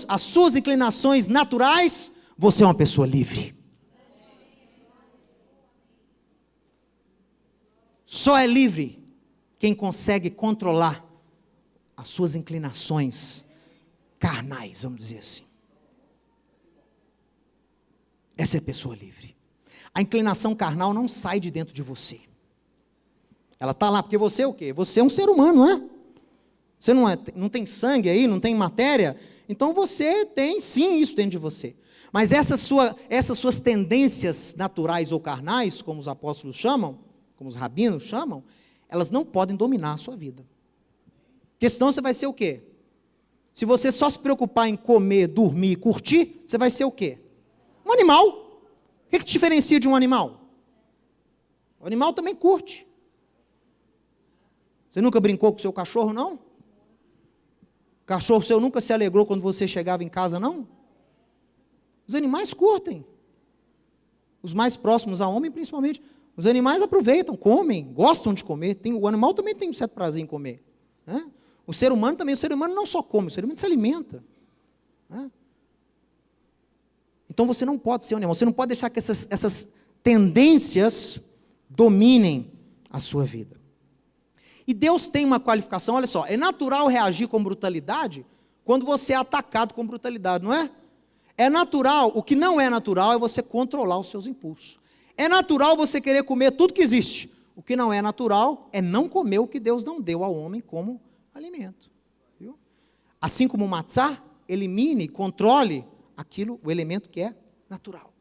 as suas inclinações naturais, você é uma pessoa livre. Só é livre quem consegue controlar as suas inclinações carnais, vamos dizer assim. Essa é a pessoa livre. A inclinação carnal não sai de dentro de você. Ela está lá, porque você é o quê? Você é um ser humano, não é? Você não tem sangue aí, não tem matéria, então você tem sim isso dentro de você. Mas essas suas tendências naturais ou carnais, como os apóstolos chamam, como os rabinos chamam, elas não podem dominar a sua vida. Porque senão você vai ser o quê? Se você só se preocupar em comer, dormir, curtir, você vai ser o quê? Um animal. O que te diferencia de um animal? O animal também curte. Você nunca brincou com o seu cachorro, não? O cachorro seu nunca se alegrou quando você chegava em casa, não? Os animais curtem. Os mais próximos ao homem, principalmente. Os animais aproveitam, comem, gostam de comer. O animal também tem um certo prazer em comer. Né? O ser humano também, o ser humano não só come, o ser humano se alimenta. Né? Então você não pode ser um animal, você não pode deixar que essas tendências dominem a sua vida. E Deus tem uma qualificação, olha só, é natural reagir com brutalidade quando você é atacado com brutalidade, não é? É natural, o que não é natural é você controlar os seus impulsos. É natural você querer comer tudo que existe. O que não é natural é não comer o que Deus não deu ao homem como alimento. Viu? Assim como o matzá, elimine, controle aquilo, o elemento que é natural.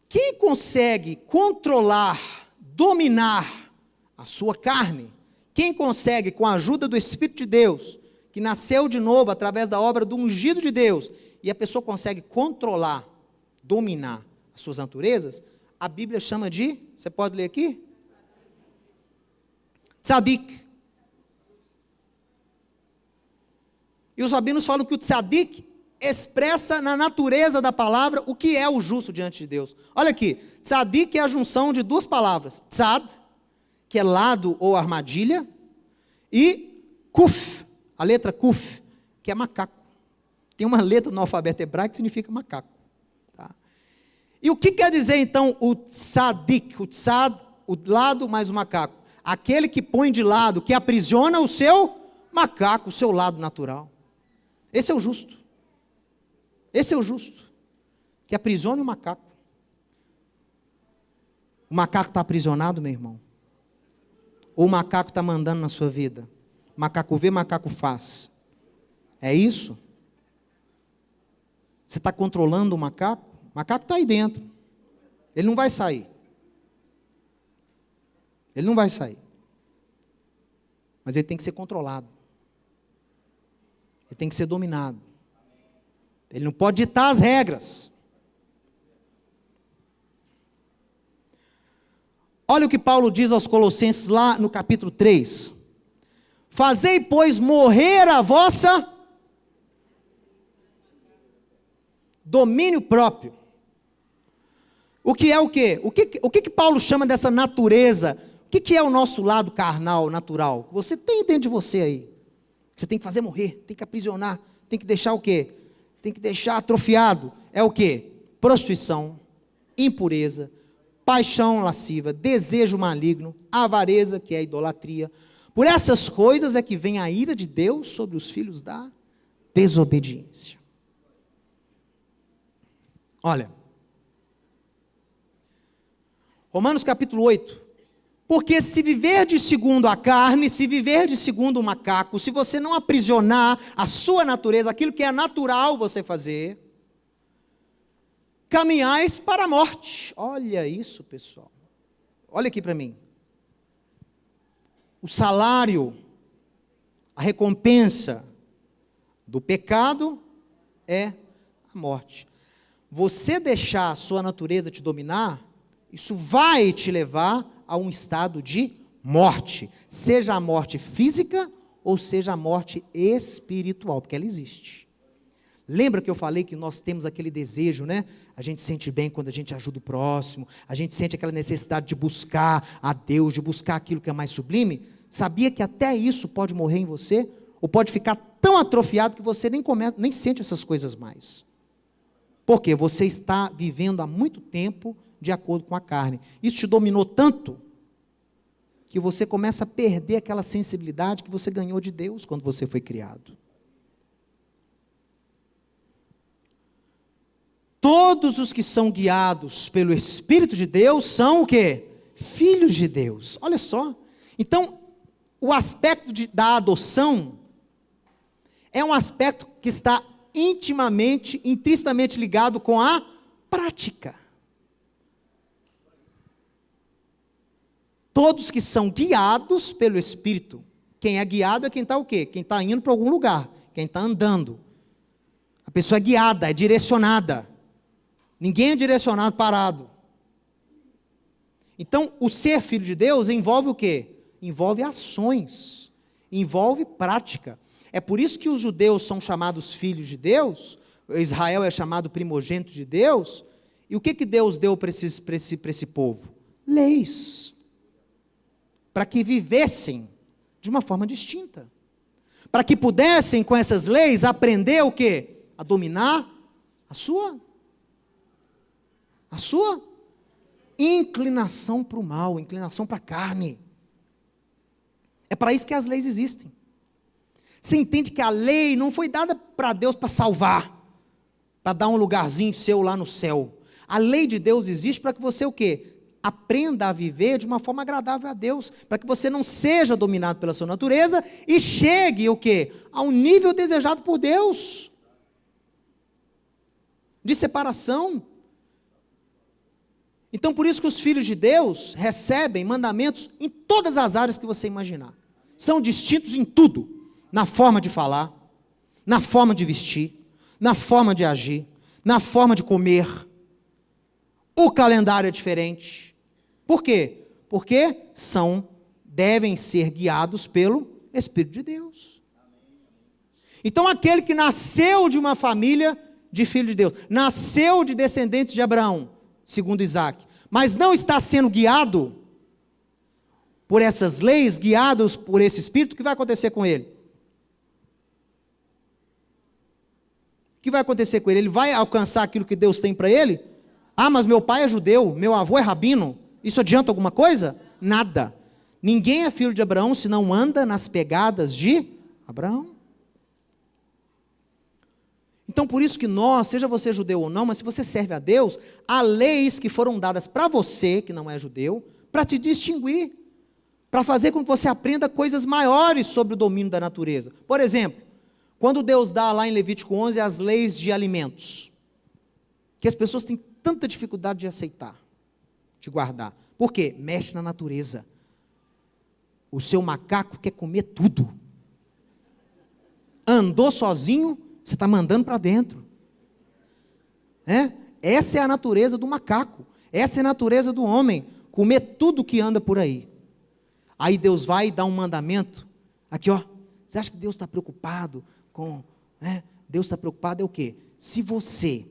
Quem consegue controlar, dominar a sua carne, quem consegue, com a ajuda do Espírito de Deus, que nasceu de novo através da obra do ungido de Deus, e a pessoa consegue controlar, dominar as suas naturezas, a Bíblia chama de, você pode ler aqui? Tzadik. E os rabinos falam que o tzadik expressa na natureza da palavra o que é o justo diante de Deus. Olha aqui, tzadik é a junção de duas palavras, tzad, que é lado ou armadilha, e kuf, a letra kuf, que é macaco. Tem uma letra no alfabeto hebraico que significa macaco. Tá? E o que quer dizer então o tzadik, o tzad, o lado mais o macaco? Aquele que põe de lado, que aprisiona o seu macaco, o seu lado natural. Esse é o justo. Esse é o justo, que aprisione o macaco. O macaco está aprisionado, meu irmão? Ou o macaco está mandando na sua vida? Macaco vê, macaco faz. É isso? Você está controlando o macaco? O macaco está aí dentro. Ele não vai sair. Ele não vai sair. Mas ele tem que ser controlado. Ele tem que ser dominado. Ele não pode ditar as regras. Olha o que Paulo diz aos Colossenses lá no capítulo 3. Fazei, pois, morrer a vossa domínio próprio. O que é o quê? O que Paulo chama dessa natureza? O que é o nosso lado carnal, natural? Você tem dentro de você aí. Você tem que fazer morrer, tem que aprisionar, tem que deixar o quê? Tem que deixar atrofiado. É o quê? Prostituição, impureza, paixão lasciva, desejo maligno, avareza, que é a idolatria. Por essas coisas é que vem a ira de Deus sobre os filhos da desobediência. Olha, Romanos capítulo 8. Porque se viver de segundo a carne, se viver de segundo o macaco, se você não aprisionar a sua natureza, aquilo que é natural você fazer, caminhais para a morte. Olha isso, pessoal. Olha aqui para mim. O salário, a recompensa do pecado é a morte. Você deixar a sua natureza te dominar, isso vai te levar a um estado de morte, seja a morte física ou seja a morte espiritual, porque ela existe. Lembra que eu falei que nós temos aquele desejo, né? A gente sente bem quando a gente ajuda o próximo, a gente sente aquela necessidade de buscar a Deus, de buscar aquilo que é mais sublime. Sabia que até isso pode morrer em você? Ou pode ficar tão atrofiado que você nem sente essas coisas mais. Porque você está vivendo há muito tempo de acordo com a carne. Isso te dominou tanto que você começa a perder aquela sensibilidade que você ganhou de Deus quando você foi criado. Todos os que são guiados pelo Espírito de Deus são o quê? Filhos de Deus. Olha só. Então, o aspecto da adoção é um aspecto que está intimamente, intrinsecamente ligado com a prática. Todos que são guiados pelo Espírito. Quem é guiado é quem está o quê? Quem está indo para algum lugar. Quem está andando. A pessoa é guiada, é direcionada. Ninguém é direcionado parado. Então, o ser filho de Deus envolve o quê? Envolve ações. Envolve prática. É por isso que os judeus são chamados filhos de Deus. Israel é chamado primogênito de Deus. E o que Deus deu para esse povo? Leis. Para que vivessem de uma forma distinta. Para que pudessem, com essas leis, aprender o quê? A dominar a sua inclinação para o mal, inclinação para a carne. É para isso que as leis existem. Você entende que a lei não foi dada para Deus para salvar, para dar um lugarzinho seu lá no céu. A lei de Deus existe para que você o quê? Aprenda a viver de uma forma agradável a Deus, para que você não seja dominado pela sua natureza e chegue o quê? Ao nível desejado por Deus, de separação. Então, por isso que os filhos de Deus recebem mandamentos em todas as áreas que você imaginar. São distintos em tudo, na forma de falar, na forma de vestir, na forma de agir, na forma de comer. O calendário é diferente. Por quê? Porque devem ser guiados pelo Espírito de Deus. Então, aquele que nasceu de uma família de filhos de Deus, nasceu de descendentes de Abraão, segundo Isaac, mas não está sendo guiado por essas leis, guiados por esse Espírito, o que vai acontecer com ele? O que vai acontecer com ele? Ele vai alcançar aquilo que Deus tem para ele? Ah, mas meu pai é judeu, meu avô é rabino. Isso adianta alguma coisa? Nada. Ninguém é filho de Abraão se não anda nas pegadas de Abraão. Então, por isso que nós, seja você judeu ou não, mas se você serve a Deus, há leis que foram dadas para você, que não é judeu, para te distinguir, para fazer com que você aprenda coisas maiores sobre o domínio da natureza. Por exemplo, quando Deus dá lá em Levítico 11 as leis de alimentos, que as pessoas têm tanta dificuldade de aceitar, de guardar. Por quê? Mexe na natureza. O seu macaco quer comer tudo. Andou sozinho, você está mandando para dentro. Essa é a natureza do macaco. Essa é a natureza do homem. Comer tudo que anda por aí. Aí Deus vai e dá um mandamento. Aqui, ó. Você acha que Deus está preocupado com... Deus está preocupado é o quê? Se você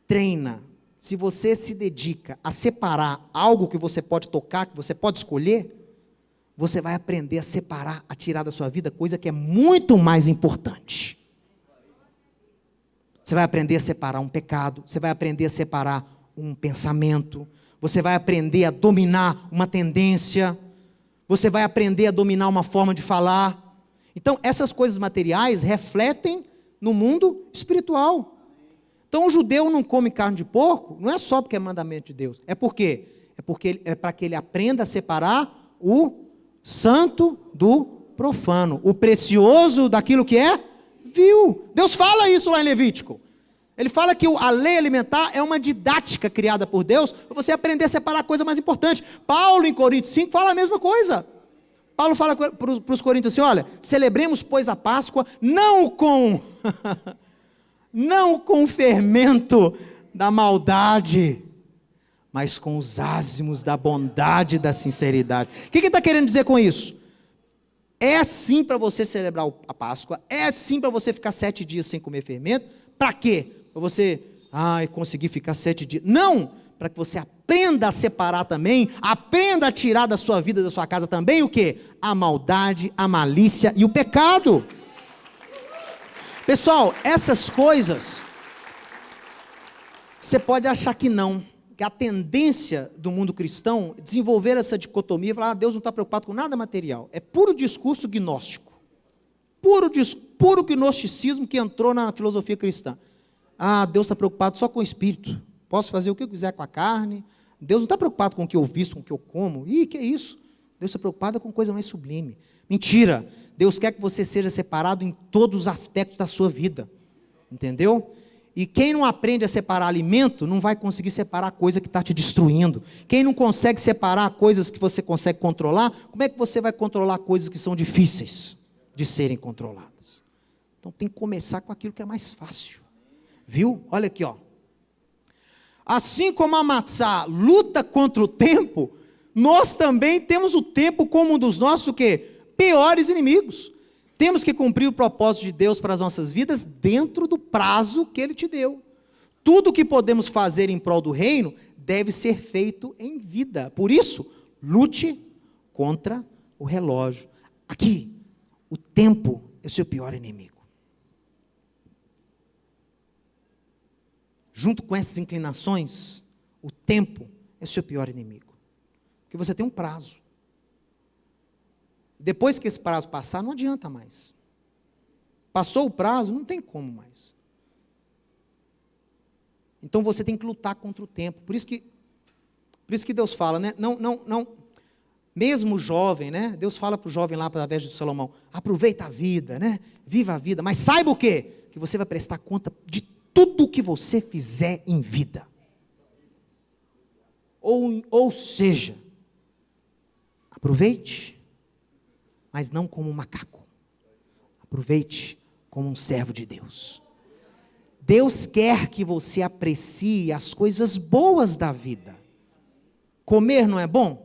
treina, se você se dedica a separar algo que você pode tocar, que você pode escolher, você vai aprender a separar, a tirar da sua vida coisa que é muito mais importante. Você vai aprender a separar um pecado, você vai aprender a separar um pensamento, você vai aprender a dominar uma tendência, você vai aprender a dominar uma forma de falar. Então, essas coisas materiais refletem no mundo espiritual. Então, o judeu não come carne de porco, não é só porque é mandamento de Deus. É por quê? É para que ele aprenda a separar o santo do profano, o precioso daquilo que é vil. Deus fala isso lá em Levítico. Ele fala que a lei alimentar é uma didática criada por Deus para você aprender a separar a coisa mais importante. Paulo, em Coríntios 5, fala a mesma coisa. Paulo fala para os coríntios assim, olha, celebremos, pois, a Páscoa, não com o fermento da maldade, mas com os ázimos da bondade e da sinceridade. O que ele está querendo dizer com isso? É sim para você celebrar a Páscoa, é sim para você ficar 7 dias sem comer fermento. Para quê? Para você, conseguir ficar 7 dias. Não! Para que você aprenda a separar também, aprenda a tirar da sua vida, da sua casa também o quê? A maldade, a malícia e o pecado. Pessoal, essas coisas, você pode achar que não, que a tendência do mundo cristão é desenvolver essa dicotomia, falar, Deus não está preocupado com nada material. É puro discurso gnóstico, puro gnosticismo que entrou na filosofia cristã. Deus está preocupado só com o espírito, posso fazer o que eu quiser com a carne, Deus não está preocupado com o que eu visto, com o que eu como. Que é isso? Deus está preocupado com coisa mais sublime. Mentira! Deus quer que você seja separado em todos os aspectos da sua vida. Entendeu? E quem não aprende a separar alimento, não vai conseguir separar coisa que está te destruindo. Quem não consegue separar coisas que você consegue controlar, como é que você vai controlar coisas que são difíceis de serem controladas? Então tem que começar com aquilo que é mais fácil. Viu? Olha aqui, ó. Assim como a matzá luta contra o tempo, nós também temos o tempo como um dos nossos, o quê? Piores inimigos. Temos que cumprir o propósito de Deus para as nossas vidas dentro do prazo que Ele te deu. Tudo que podemos fazer em prol do reino deve ser feito em vida. Por isso, lute contra o relógio. Aqui, o tempo é o seu pior inimigo. Junto com essas inclinações, o tempo é o seu pior inimigo. Porque você tem um prazo. Depois que esse prazo passar, não adianta mais. Passou o prazo, não tem como mais. Então você tem que lutar contra o tempo. Por isso que Deus fala, né? Não. Mesmo jovem, né? Deus fala para o jovem lá, através de Salomão, aproveita a vida, né? Viva a vida. Mas saiba o quê? Que você vai prestar conta de tudo o que você fizer em vida. Ou seja, aproveite, mas não como um macaco. Aproveite como um servo de Deus. Deus quer que você aprecie as coisas boas da vida. Comer não é bom?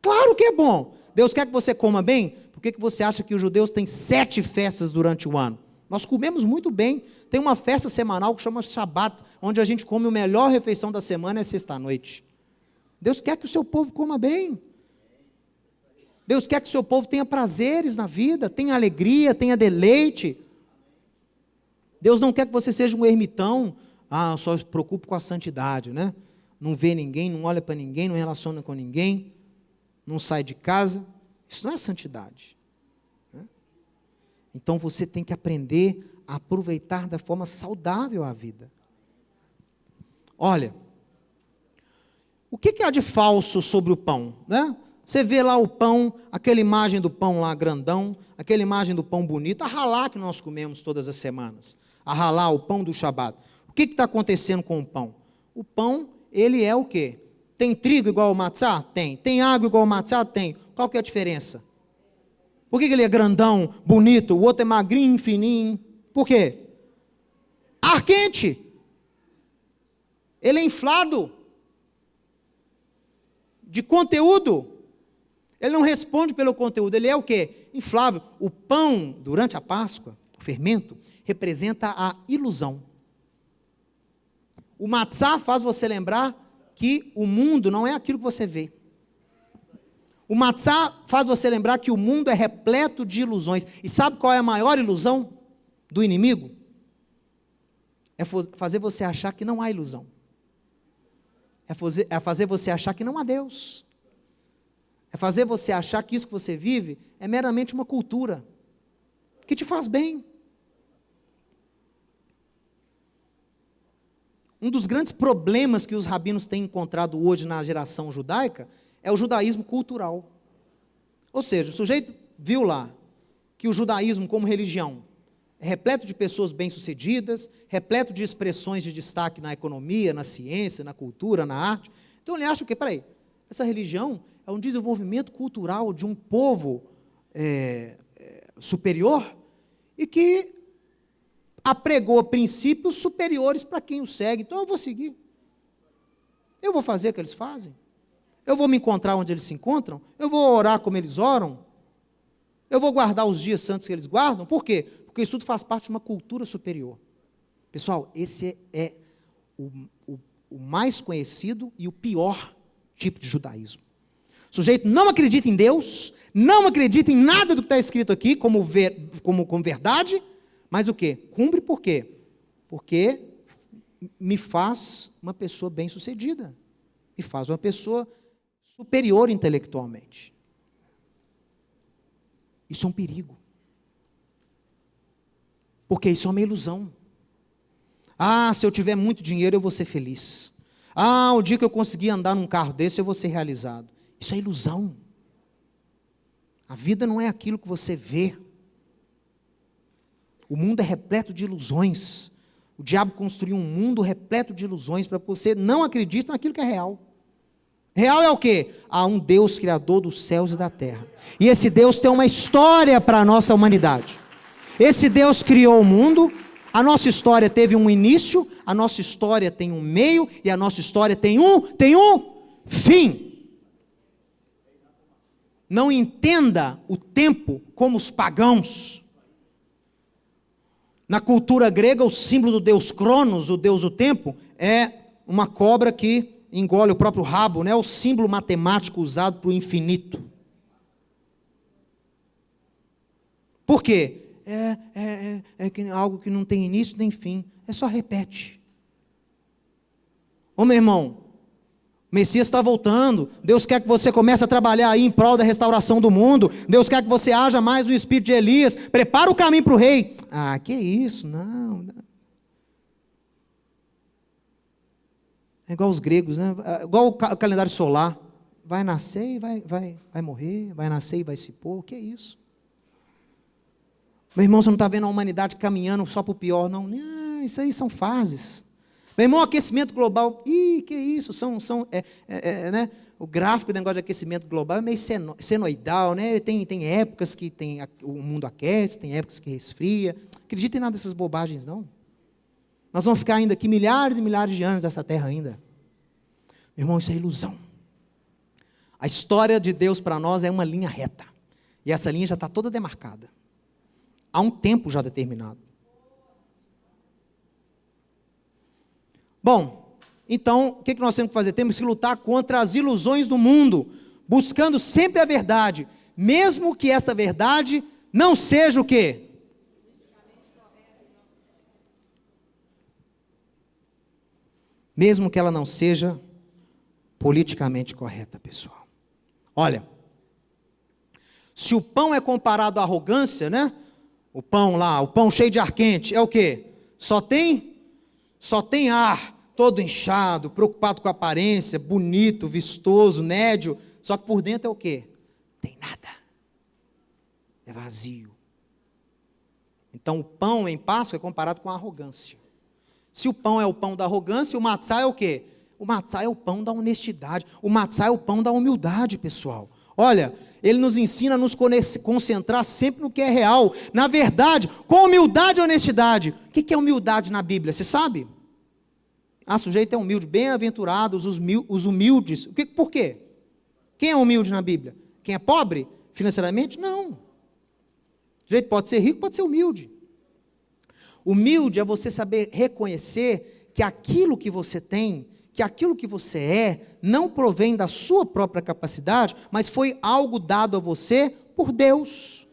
Claro que é bom. Deus quer que você coma bem. Por que você acha que os judeus têm 7 festas durante o ano? Nós comemos muito bem. Tem uma festa semanal que chama Shabat, onde a gente come a melhor refeição da semana, é sexta-noite. Deus quer que o seu povo coma bem. Deus quer que o seu povo tenha prazeres na vida, tenha alegria, tenha deleite. Deus não quer que você seja um ermitão. Eu só me preocupo com a santidade, né? Não vê ninguém, não olha para ninguém, não relaciona com ninguém, não sai de casa. Isso não é santidade, né? Então você tem que aprender a aproveitar da forma saudável a vida. Olha, o que há de falso sobre o pão, né? Você vê lá o pão, aquela imagem do pão lá grandão, aquela imagem do pão bonito, a ralá que nós comemos todas as semanas, a ralá, o pão do Shabat. O que está acontecendo com o pão? O pão, ele é o quê? Tem trigo igual ao matzá? Tem. Tem água igual ao matzá? Tem. Qual que é a diferença? Por que ele é grandão, bonito, o outro é magrinho, fininho? Por quê? Ar quente. Ele é inflado de conteúdo. Ele não responde pelo conteúdo, ele é o quê? Inflável. O pão, durante a Páscoa, o fermento, representa a ilusão. O matzá faz você lembrar que o mundo não é aquilo que você vê. O matzá faz você lembrar que o mundo é repleto de ilusões. E sabe qual é a maior ilusão do inimigo? É fazer você achar que não há ilusão. É fazer você achar que não há Deus. É fazer você achar que isso que você vive é meramente uma cultura que te faz bem. Um dos grandes problemas que os rabinos têm encontrado hoje na geração judaica é o judaísmo cultural. Ou seja, o sujeito viu lá que o judaísmo como religião é repleto de pessoas bem-sucedidas, repleto de expressões de destaque na economia, na ciência, na cultura, na arte. Então ele acha o quê? Peraí, essa religião é um desenvolvimento cultural de um povo superior e que apregou princípios superiores para quem o segue. Então eu vou seguir. Eu vou fazer o que eles fazem. Eu vou me encontrar onde eles se encontram. Eu vou orar como eles oram. Eu vou guardar os dias santos que eles guardam. Por quê? Porque isso tudo faz parte de uma cultura superior. Pessoal, esse é o mais conhecido e o pior tipo de judaísmo. O sujeito não acredita em Deus, não acredita em nada do que está escrito aqui como verdade, mas o quê? Cumpre por quê? Porque me faz uma pessoa bem-sucedida, me faz uma pessoa superior intelectualmente. Isso é um perigo. Porque isso é uma ilusão. Se eu tiver muito dinheiro eu vou ser feliz. O dia que eu conseguir andar num carro desse eu vou ser realizado. Isso é ilusão. A vida não é aquilo que você vê. O mundo é repleto de ilusões. O diabo construiu um mundo repleto de ilusões para que você não acredite naquilo que é real. Real é o quê? Há um Deus criador dos céus e da terra. E esse Deus tem uma história para a nossa humanidade. Esse Deus criou o mundo, a nossa história teve um início, a nossa história tem um meio e a nossa história tem um fim. Não entenda o tempo como os pagãos. Na cultura grega, o símbolo do deus Cronos, o deus do tempo, é uma cobra que engole o próprio rabo, né? O símbolo matemático usado para o infinito. Por quê? Algo que não tem início nem fim. É só repete. Ô meu irmão, o Messias está voltando. Deus quer que você comece a trabalhar aí em prol da restauração do mundo. Deus quer que você haja mais no espírito de Elias. Prepara o caminho para o rei. Ah, que isso? Não. É igual os gregos, né? Igual o calendário solar. Vai nascer e vai morrer. Vai nascer e vai se pôr. Que isso? Meu irmão, você não está vendo a humanidade caminhando só para o pior, não. Isso aí são fases. Meu irmão, aquecimento global, que isso? Né? O gráfico do negócio de aquecimento global é meio senoidal, né? Tem épocas que o mundo aquece, tem épocas que resfria. Acredita em nada dessas bobagens, não. Nós vamos ficar ainda aqui milhares e milhares de anos nessa terra ainda. Meu irmão, isso é ilusão. A história de Deus para nós é uma linha reta. E essa linha já está toda demarcada. Há um tempo já determinado. Bom, então, o que nós temos que fazer? Temos que lutar contra as ilusões do mundo, buscando sempre a verdade, mesmo que esta verdade não seja o quê? Mesmo que ela não seja politicamente correta, pessoal. Olha, se o pão é comparado à arrogância, né? O pão lá, o pão cheio de ar quente, é o quê? Só tem ar, todo inchado, preocupado com a aparência, bonito, vistoso, nédio, só que por dentro é o quê? Tem nada. É vazio. Então o pão em Páscoa é comparado com a arrogância. Se o pão é o pão da arrogância, o matzá é o quê? O matzá é o pão da honestidade. O matzá é o pão da humildade, pessoal. Olha, ele nos ensina a nos concentrar sempre no que é real. Na verdade, com humildade e honestidade. O que é humildade na Bíblia? Você sabe? O sujeito é humilde, bem-aventurados os humildes. Por quê? Quem é humilde na Bíblia? Quem é pobre financeiramente? Não. O sujeito pode ser rico, pode ser humilde. Humilde é você saber reconhecer que aquilo que você tem, que aquilo que você é, não provém da sua própria capacidade, mas foi algo dado a você por Deus.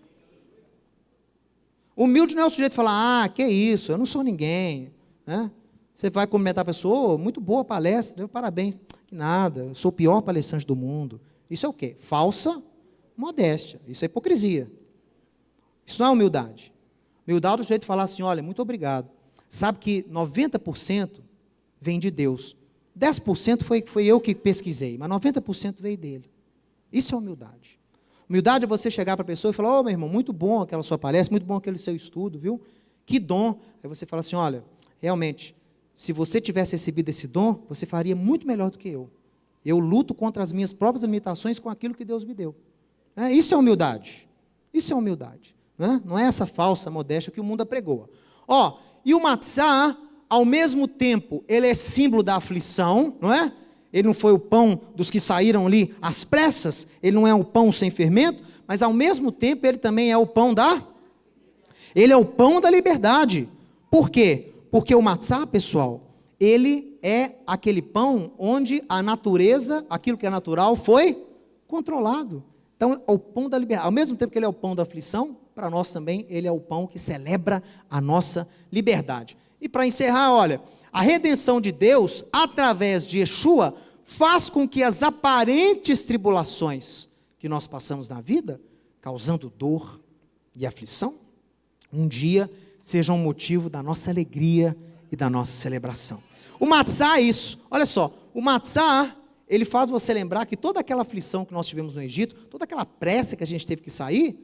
Humilde não é o sujeito falar, que isso, eu não sou ninguém, né? Você vai cumprimentar a pessoa, muito boa a palestra, parabéns, que nada, eu sou o pior palestrante do mundo. Isso é o quê? Falsa modéstia, isso é hipocrisia. Isso não é humildade. Humildade é o sujeito falar assim, olha, muito obrigado. Sabe que 90% vem de Deus. 10% foi eu que pesquisei, mas 90% veio dele. Isso é humildade. Humildade é você chegar para a pessoa e falar, meu irmão, muito bom aquela sua palestra, muito bom aquele seu estudo, viu? Que dom. Aí você fala assim, olha, realmente, se você tivesse recebido esse dom, você faria muito melhor do que eu. Eu luto contra as minhas próprias limitações com aquilo que Deus me deu. Isso é humildade. Isso é humildade. Não é essa falsa modéstia que o mundo apregoa. E o matzá, ao mesmo tempo, ele é símbolo da aflição, não é? Ele não foi o pão dos que saíram ali às pressas, ele não é o pão sem fermento, mas ao mesmo tempo ele também é o pão ele é o pão da liberdade. Por quê? Porque o matzá, pessoal, ele é aquele pão onde a natureza, aquilo que é natural, foi controlado. Então, é o pão da liberdade. Ao mesmo tempo que ele é o pão da aflição, para nós também ele é o pão que celebra a nossa liberdade. E para encerrar, olha, a redenção de Deus, através de Yeshua, faz com que as aparentes tribulações que nós passamos na vida, causando dor e aflição, um dia sejam motivo da nossa alegria e da nossa celebração. O matzá é isso. Olha só, o matzá, ele faz você lembrar que toda aquela aflição que nós tivemos no Egito, toda aquela pressa que a gente teve que sair,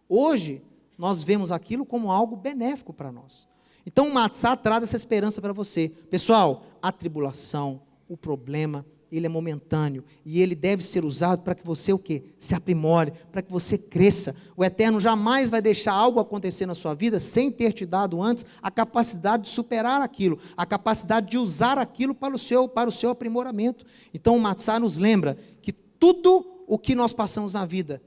hoje nós vemos aquilo como algo benéfico para nós. Então o matzá traz essa esperança para você. Pessoal, a tribulação, o problema, ele é momentâneo e ele deve ser usado para que você o quê? Se aprimore, para que você cresça. O Eterno jamais vai deixar algo acontecer na sua vida sem ter te dado antes a capacidade de superar aquilo, a capacidade de usar aquilo para o seu aprimoramento. Então o matzá nos lembra que tudo o que nós passamos na vida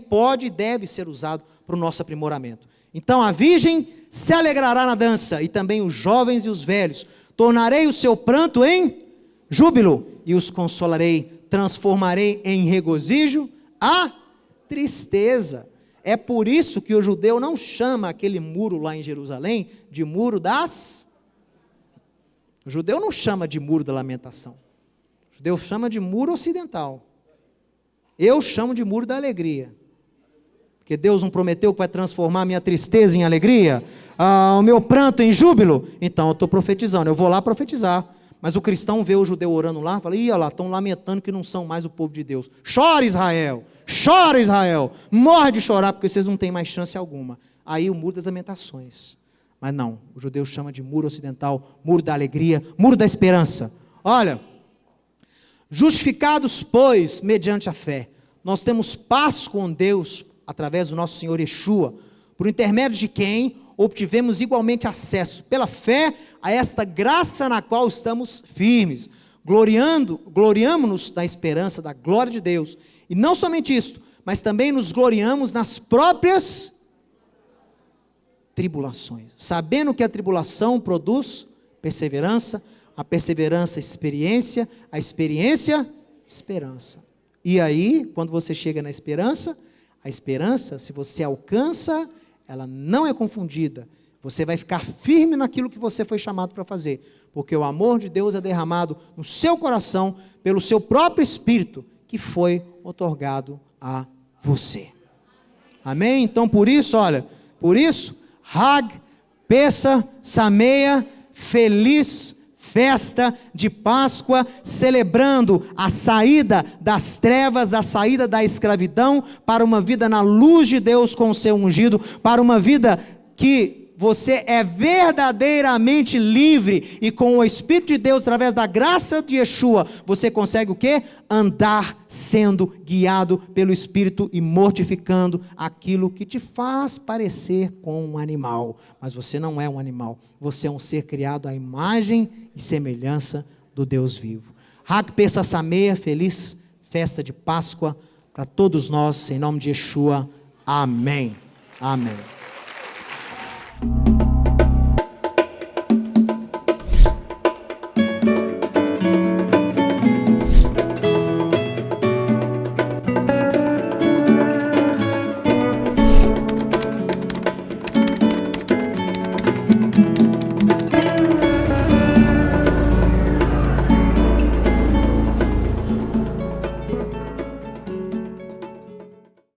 pode e deve ser usado para o nosso aprimoramento. Então a virgem se alegrará na dança, e também os jovens e os velhos. Tornarei o seu pranto em júbilo, e os consolarei, transformarei em regozijo a tristeza. É por isso que o judeu não chama aquele muro lá em Jerusalém de muro das... O judeu não chama de muro da lamentação. O judeu chama de muro ocidental. Eu chamo de muro da alegria. Porque Deus não prometeu que vai transformar a minha tristeza em alegria? O meu pranto em júbilo? Então eu estou profetizando, eu vou lá profetizar. Mas o cristão vê o judeu orando lá, fala, olha lá, estão lamentando que não são mais o povo de Deus. Chora Israel, morre de chorar, porque vocês não têm mais chance alguma. Aí o muro das lamentações. Mas não, o judeu chama de muro ocidental, muro da alegria, muro da esperança. Olha, justificados, pois, mediante a fé, nós temos paz com Deus, através do nosso Senhor Yeshua, por intermédio de quem obtivemos igualmente acesso, pela fé, a esta graça na qual estamos firmes, gloriamo-nos na esperança da glória de Deus, e não somente isto, mas também nos gloriamos nas próprias tribulações, sabendo que a tribulação produz perseverança, a perseverança experiência, a experiência esperança. E aí, quando você chega na esperança, a esperança, se você alcança, ela não é confundida. Você vai ficar firme naquilo que você foi chamado para fazer, porque o amor de Deus é derramado no seu coração, pelo seu próprio Espírito, que foi otorgado a você. Amém? Então, por isso, olha, Hag, Pessa, Sameia, feliz festa de Páscoa, celebrando a saída das trevas, a saída da escravidão, para uma vida na luz de Deus com o seu ungido, para uma vida que você é verdadeiramente livre, e com o Espírito de Deus, através da graça de Yeshua, você consegue o quê? Andar sendo guiado pelo Espírito e mortificando aquilo que te faz parecer com um animal, mas você não é um animal, você é um ser criado à imagem e semelhança do Deus vivo. Hag Pessa Sameia, feliz festa de Páscoa para todos nós, em nome de Yeshua, amém, amém.